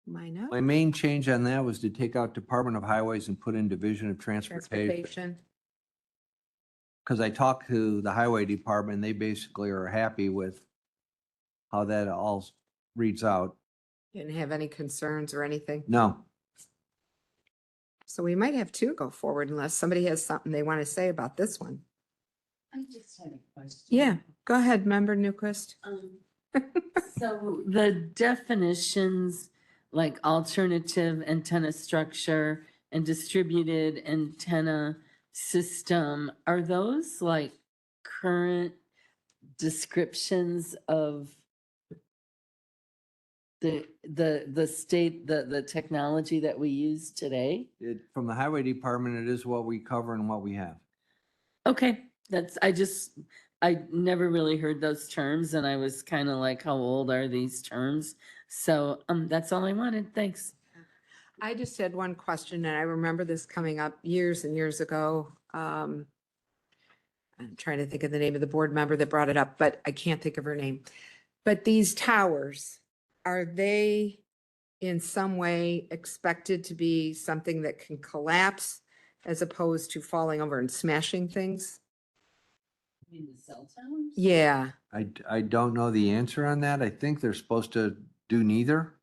Mine up, My main change on that was to take out Department of Highways and put in Division of Transportation. transportation. Because I talked to the Highway Department, they basically are happy with how that all reads out. Didn't have any concerns or anything. No, So we might have 2 go forward unless somebody has something they want to say about this one. I just had a question. Yeah, go ahead, Member Newquist. So the definitions, like alternative antenna structure and distributed antenna system, are those like current descriptions of the state, the technology that we use today? from the Highway Department, it is what we cover and what we have. Okay, I never really heard those terms and I was kind of like, how old are these terms? So, that's all I wanted. Thanks. I just had one question, and I remember this coming up years and years ago. I'm trying to think of the name of the board member that brought it up, but I can't think of her name. But these towers, are they in some way expected to be something that can collapse as opposed to falling over and smashing things? You mean the cell towers? Yeah, I don't know the answer on that. I think they're supposed to do neither.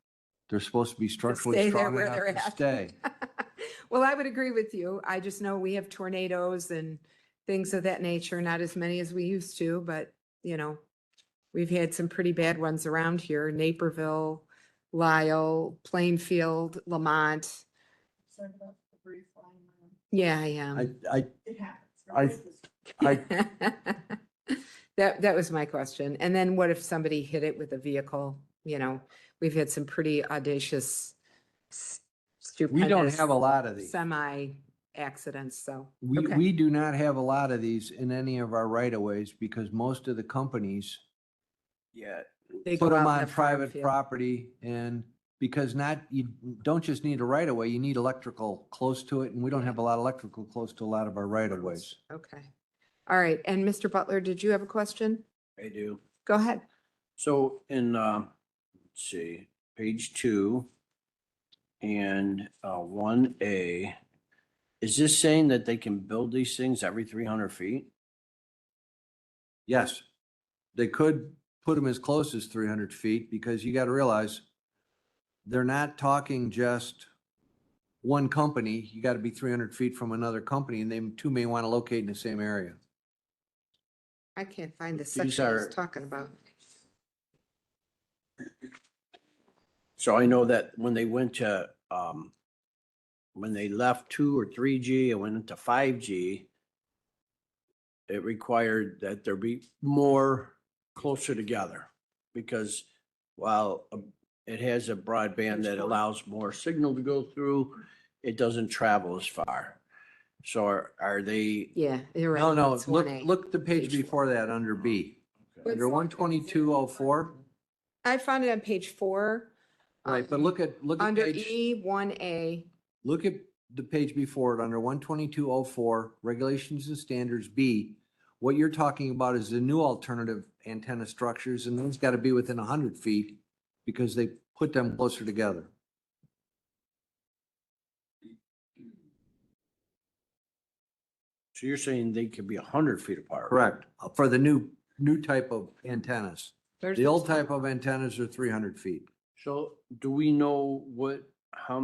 They're supposed to be structurally stay there strong where enough they're to at. stay. Well, I would agree with you. I just know we have tornadoes and things of that nature, not as many as we used to, but we've had some pretty bad ones around here, Naperville, Lyle, Plainfield, Lamont. Yeah, I am. I, That was my question. And then what if somebody hit it with a vehicle? We've had some pretty audacious, we don't stupendous have a lot of these. semi accidents, so. We, okay. we do not have a lot of these in any of our right of ways because most of the companies They put go them out in on the farm private field. property and because you don't just need a right of way, you need electrical close to it. And we don't have a lot of electrical close to a lot of our right of ways. Okay. All right. And Mr. Butler, did you have a question? I do. Go ahead. So in, let's see, page 2 and 1A, is this saying that they can build these things every 300 feet? Yes, they could put them as close as 300 feet because you got to realize they're not talking just one company. You got to be 300 feet from another company and they two may want to locate in the same area. I can't find the These section I was are- talking about. So I know that when they went to, when they left 2 or 3G and went into 5G, it required that there be more closer together because while it has a broadband that allows more signal to go through, it doesn't travel as far. So are they, Yeah, you're right. No, It's look, 1A. look the page before that under B. Under 12204, I found it on page 4. right, but look at Under page, E1A. look at the page before it, under 12204, regulations and standards B. What you're talking about is the new alternative antenna structures, and those got to be within 100 feet because they put them closer together. so you're saying they could be 100 feet apart? Correct, for the new type of antennas. There's The no old sign. type of antennas are 300 feet. So do we know how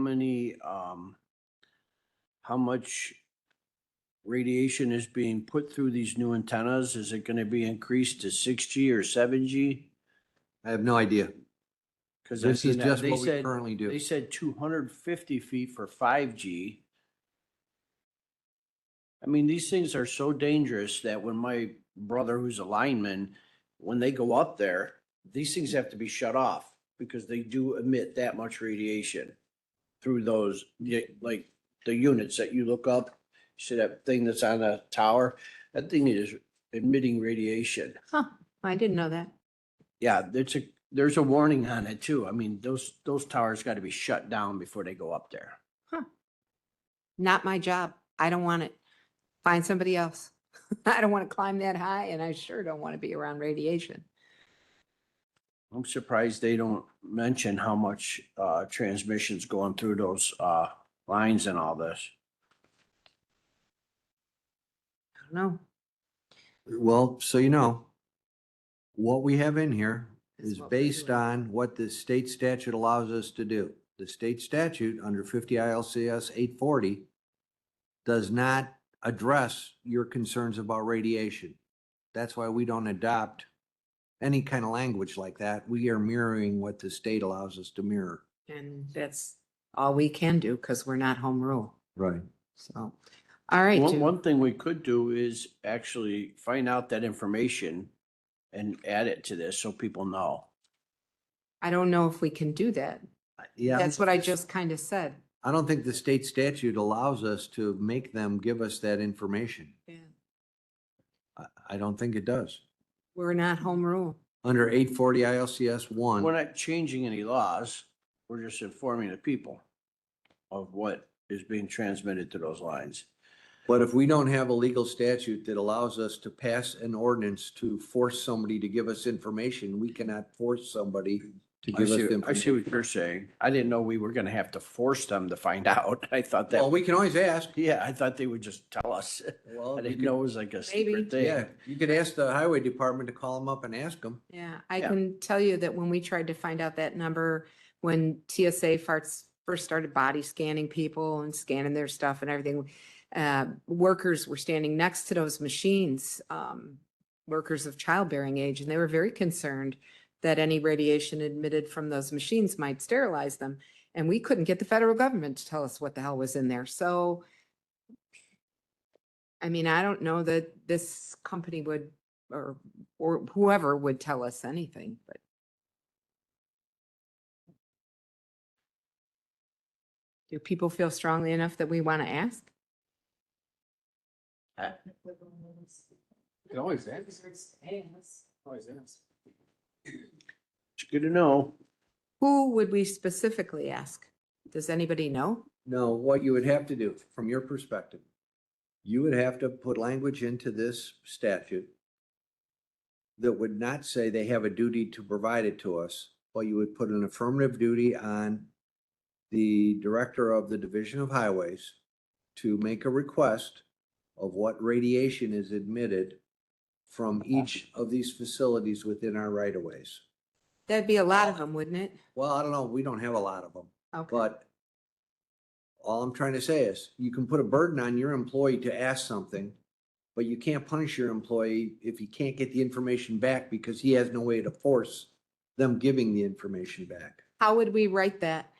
much radiation is being put through these new antennas? Is it gonna be increased to 6G or 7G? I have no idea. Cause This is just they what we said, currently do. they said 250 feet for 5G. I mean, these things are so dangerous that when my brother, who's a lineman, when they go up there, these things have to be shut off because they do emit that much radiation through those, like the units that you look up. You see that thing that's on a tower? That thing is emitting radiation. Huh, I didn't know that. Yeah, there's a warning on it too. I mean, those towers got to be shut down before they go up there. Not my job. I don't want it. Find somebody else. I don't want to climb that high, and I sure don't want to be around radiation. I'm surprised they don't mention how much transmission's going through those lines and all this. I don't know. Well, so you know, what we have in here is what we're based doing. on what the state statute allows us to do. The state statute under 50 ILCS 840 does not address your concerns about radiation. That's why we don't adopt any kind of language like that. We are mirroring what the state allows us to mirror. And that's all we can do because we're not home rule. Right. So, all right. One thing we could do is actually find out that information and add it to this so people know. I don't know if we can do that. Yeah. That's what I just kind of said. I don't think the state statute allows us to make them give us that information. Yeah. I don't think it does. We're not home rule. Under 840 ILCS 1. We're not changing any laws. We're just informing the people. of what is being transmitted to those lines. But if we don't have a legal statute that allows us to pass an ordinance to force somebody to give us information, we cannot force somebody to I give us see, I see information. what you're saying. I didn't know we were gonna have to force them to find out. I thought that. Well, we can always ask. Yeah, I thought they would just tell us. Well, I you didn't could- know it was like a Maybe. secret thing. Yeah, you could ask the highway department to call them up and ask them. Yeah, I Yeah. can tell you that when we tried to find out that number, when TSA first started body scanning people and scanning their stuff and everything, workers were standing next to those machines, workers of childbearing age, and they were very concerned that any radiation emitted from those machines might sterilize them. And we couldn't get the federal government to tell us what the hell was in there. So, I mean, I don't know that this company would, or whoever would tell us anything, but. Do people feel strongly enough that we want to ask? You can always ask. Always ask. It's good to know. Who would we specifically ask? Does anybody know? No, what you would have to do, from your perspective, you would have to put language into this statute that would not say they have a duty to provide it to us, but you would put an affirmative duty on the director of the Division of Highways to make a request of what radiation is emitted from each of these facilities within our right of ways. That'd be a lot of them, wouldn't it? Well, I don't know, we don't have a lot of them, Okay. but all I'm trying to say is you can put a burden on your employee to ask something, but you can't punish your employee if he can't get the information back because he has no way to force them giving the information back. How would we write that?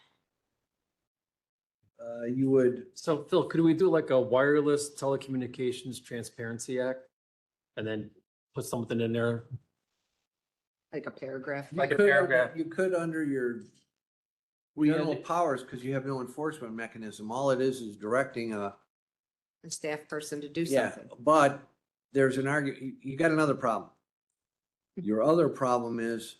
You would, So Phil, could we do like a wireless telecommunications transparency act? And then put something in there? Like a paragraph? Like a you could- paragraph. You could under your general powers, because you have no enforcement mechanism. All it is directing A staff person to do yeah, something. but there's an argument, you got another problem. Your other problem is,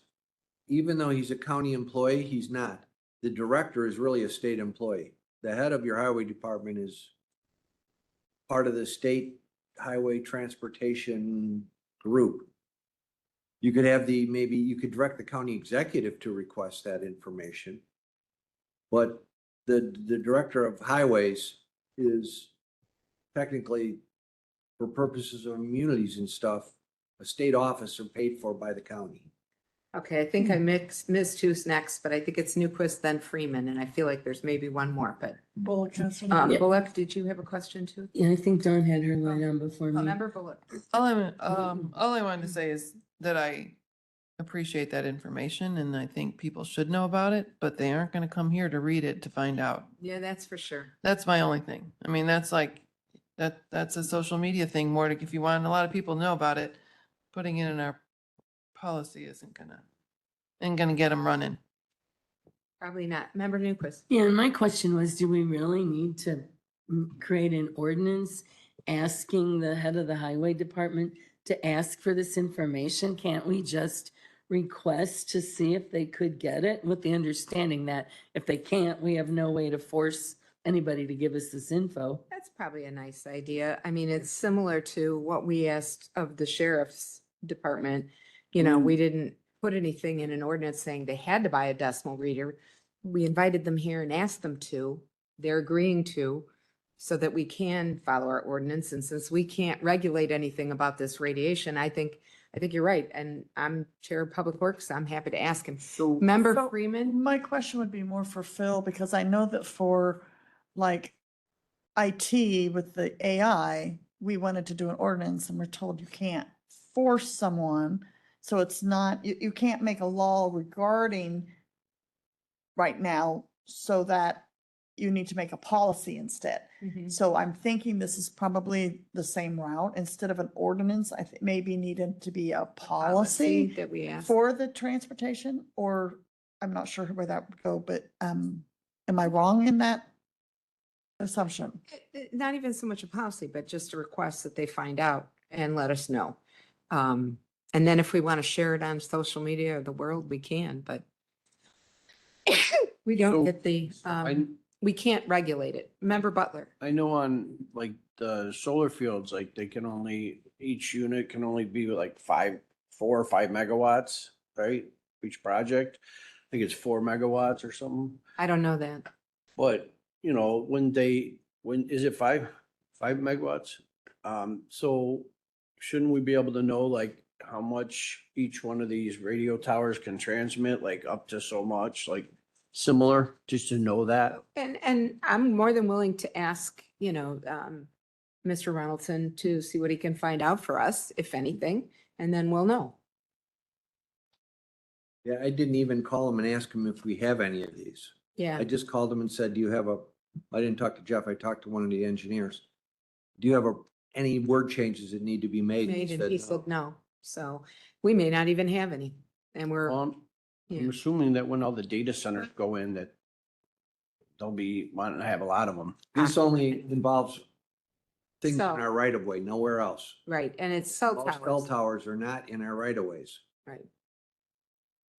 even though he's a county employee, he's not. The director is really a state employee. The head of your highway department is part of the state highway transportation group. You could have maybe you could direct the county executive to request that information. But the director of highways is technically, for purposes of immunities and stuff, a state officer paid for by the county. Okay, I think I missed who's next, but I think it's Newquist, then Freeman, and I feel like there's maybe one more, but. Bullock has one. Yeah. Bullock, did you have a question too? Yeah, I think Dawn had her line on before me. Member Bullock. All I wanted to say is that I appreciate that information and I think people should know about it, but they aren't gonna come here to read it to find out. Yeah, that's for sure. That's my only thing. I mean, that's like, that's a social media thing more to, if you want a lot of people to know about it, putting it in our policy ain't gonna get them running. Probably not. Member Newquist. Yeah, and my question was, do we really need to create an ordinance asking the head of the highway department to ask for this information? Can't we just request to see if they could get it with the understanding that if they can't, we have no way to force anybody to give us this info? That's probably a nice idea. I mean, it's similar to what we asked of the sheriff's department. You know, we didn't put anything in an ordinance saying they had to buy a decimal reader. We invited them here and asked them to. They're agreeing to, so that we can follow our ordinance. And since we can't regulate anything about this radiation, I think you're right. And I'm Chair of Public Works. I'm happy to ask him. Member So, Freeman? My question would be more for Phil, because I know that for like IT with the AI, we wanted to do an ordinance and we're told you can't force someone. So it's not, you can't make a law regarding right now, so that you need to make a policy instead. So I'm thinking this is probably the same route. Instead of an ordinance, I think maybe needed to be a policy That we asked. for the transportation, or I'm not sure where that would go, but am I wrong in that assumption? Not even so much a policy, but just a request that they find out and let us know. And then if we want to share it on social media or the world, we can, but we don't So, get the, we can't regulate it. Member Butler. I know on like the solar fields, like they can only, each unit can only be like 4 or 5 megawatts, right? Each project. I think it's 4 megawatts or something. I don't know that. But, you know, when is it 5 megawatts? So shouldn't we be able to know like how much each one of these radio towers can transmit, like up to so much, like similar, just to know that? And I'm more than willing to ask, Mr. Ronaldson to see what he can find out for us, if anything, and then we'll know. Yeah, I didn't even call him and ask him if we have any of these. Yeah. I just called him and said, do you have I didn't talk to Jeff, I talked to one of the engineers. Do you have any word changes that need to be made? Made and he said no. no. So we may not even have any. And we're, I'm assuming that when all the data centers go in, that they'll be wanting to have a lot of them. This only involves things in So- our right of way, nowhere else. right, and it's cell Most cell towers. towers are not in our right of ways. Right.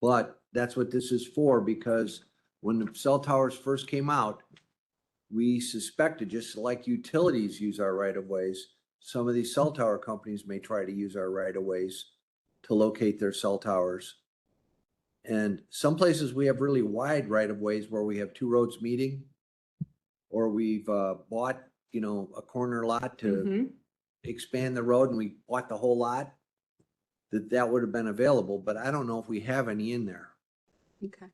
But that's what this is for, because when the cell towers first came out, we suspected, just like utilities use our right of ways, some of these cell tower companies may try to use our right of ways to locate their cell towers. And some places we have really wide right of ways where we have 2 roads meeting. Or we've bought, a corner lot to Mhm. expand the road and we bought the whole lot. That would have been available, but I don't know if we have any in there. Okay.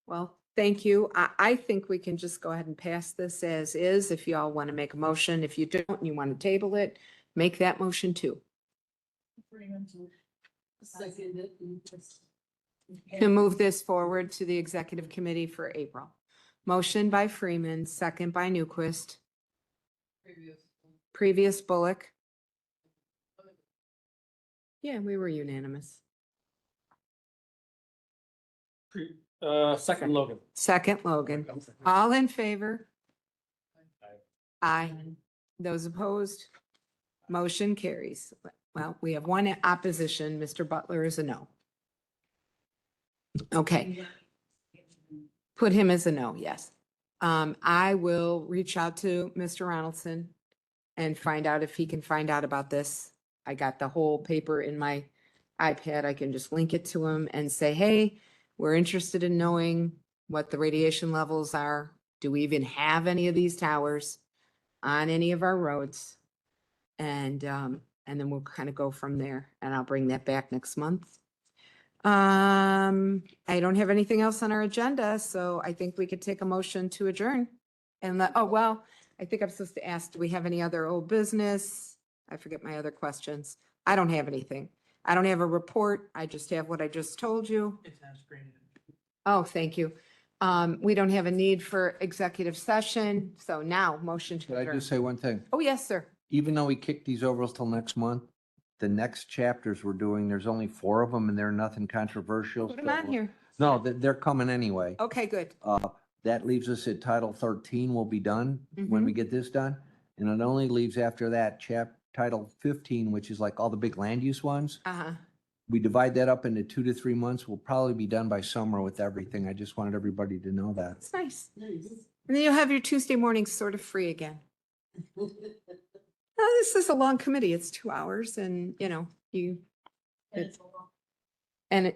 Well, thank you. I think we can just go ahead and pass this as is. If you all want to make a motion, if you don't, and you want to table it, make that motion too. To move this forward to the executive committee for April. Motion by Freeman, second by Newquist. Previous Bullock. Yeah, we were unanimous. Second Logan. Second Logan. All in favor? Aye. Those opposed? Motion carries. Well, we have one opposition. Mr. Butler is a no. Okay. Put him as a no, yes. I will reach out to Mr. Ronaldson and find out if he can find out about this. I got the whole paper in my iPad. I can just link it to him and say, hey, we're interested in knowing what the radiation levels are. Do we even have any of these towers on any of our roads? And then we'll kind of go from there, and I'll bring that back next month. I don't have anything else on our agenda, so I think we could take a motion to adjourn. And I think I'm supposed to ask, do we have any other old business? I forget my other questions. I don't have anything. I don't have a report. I just have what I just told you. Oh, thank you. We don't have a need for executive session, so now motion to Could I adjourn. just say one thing? Oh, yes, sir. Even though we kicked these over till next month, the next chapters we're doing, there's only 4 of them and they're nothing controversial. Put them on so- here. No, they're coming anyway. Okay, good. That leaves us at Title 13 will be done when we get this done. And it only leaves after that Title 15, which is like all the big land use ones. Uh-huh. We divide that up into 2 to 3 months. We'll probably be done by summer with everything. I just wanted everybody to know that. It's nice. And then you'll have your Tuesday mornings sort of free again. This is a long committee. It's 2 hours and,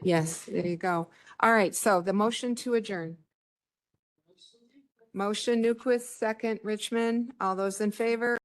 yes, there you go. All right, so the motion to adjourn. Motion Newquist, second Richmond. All those in favor?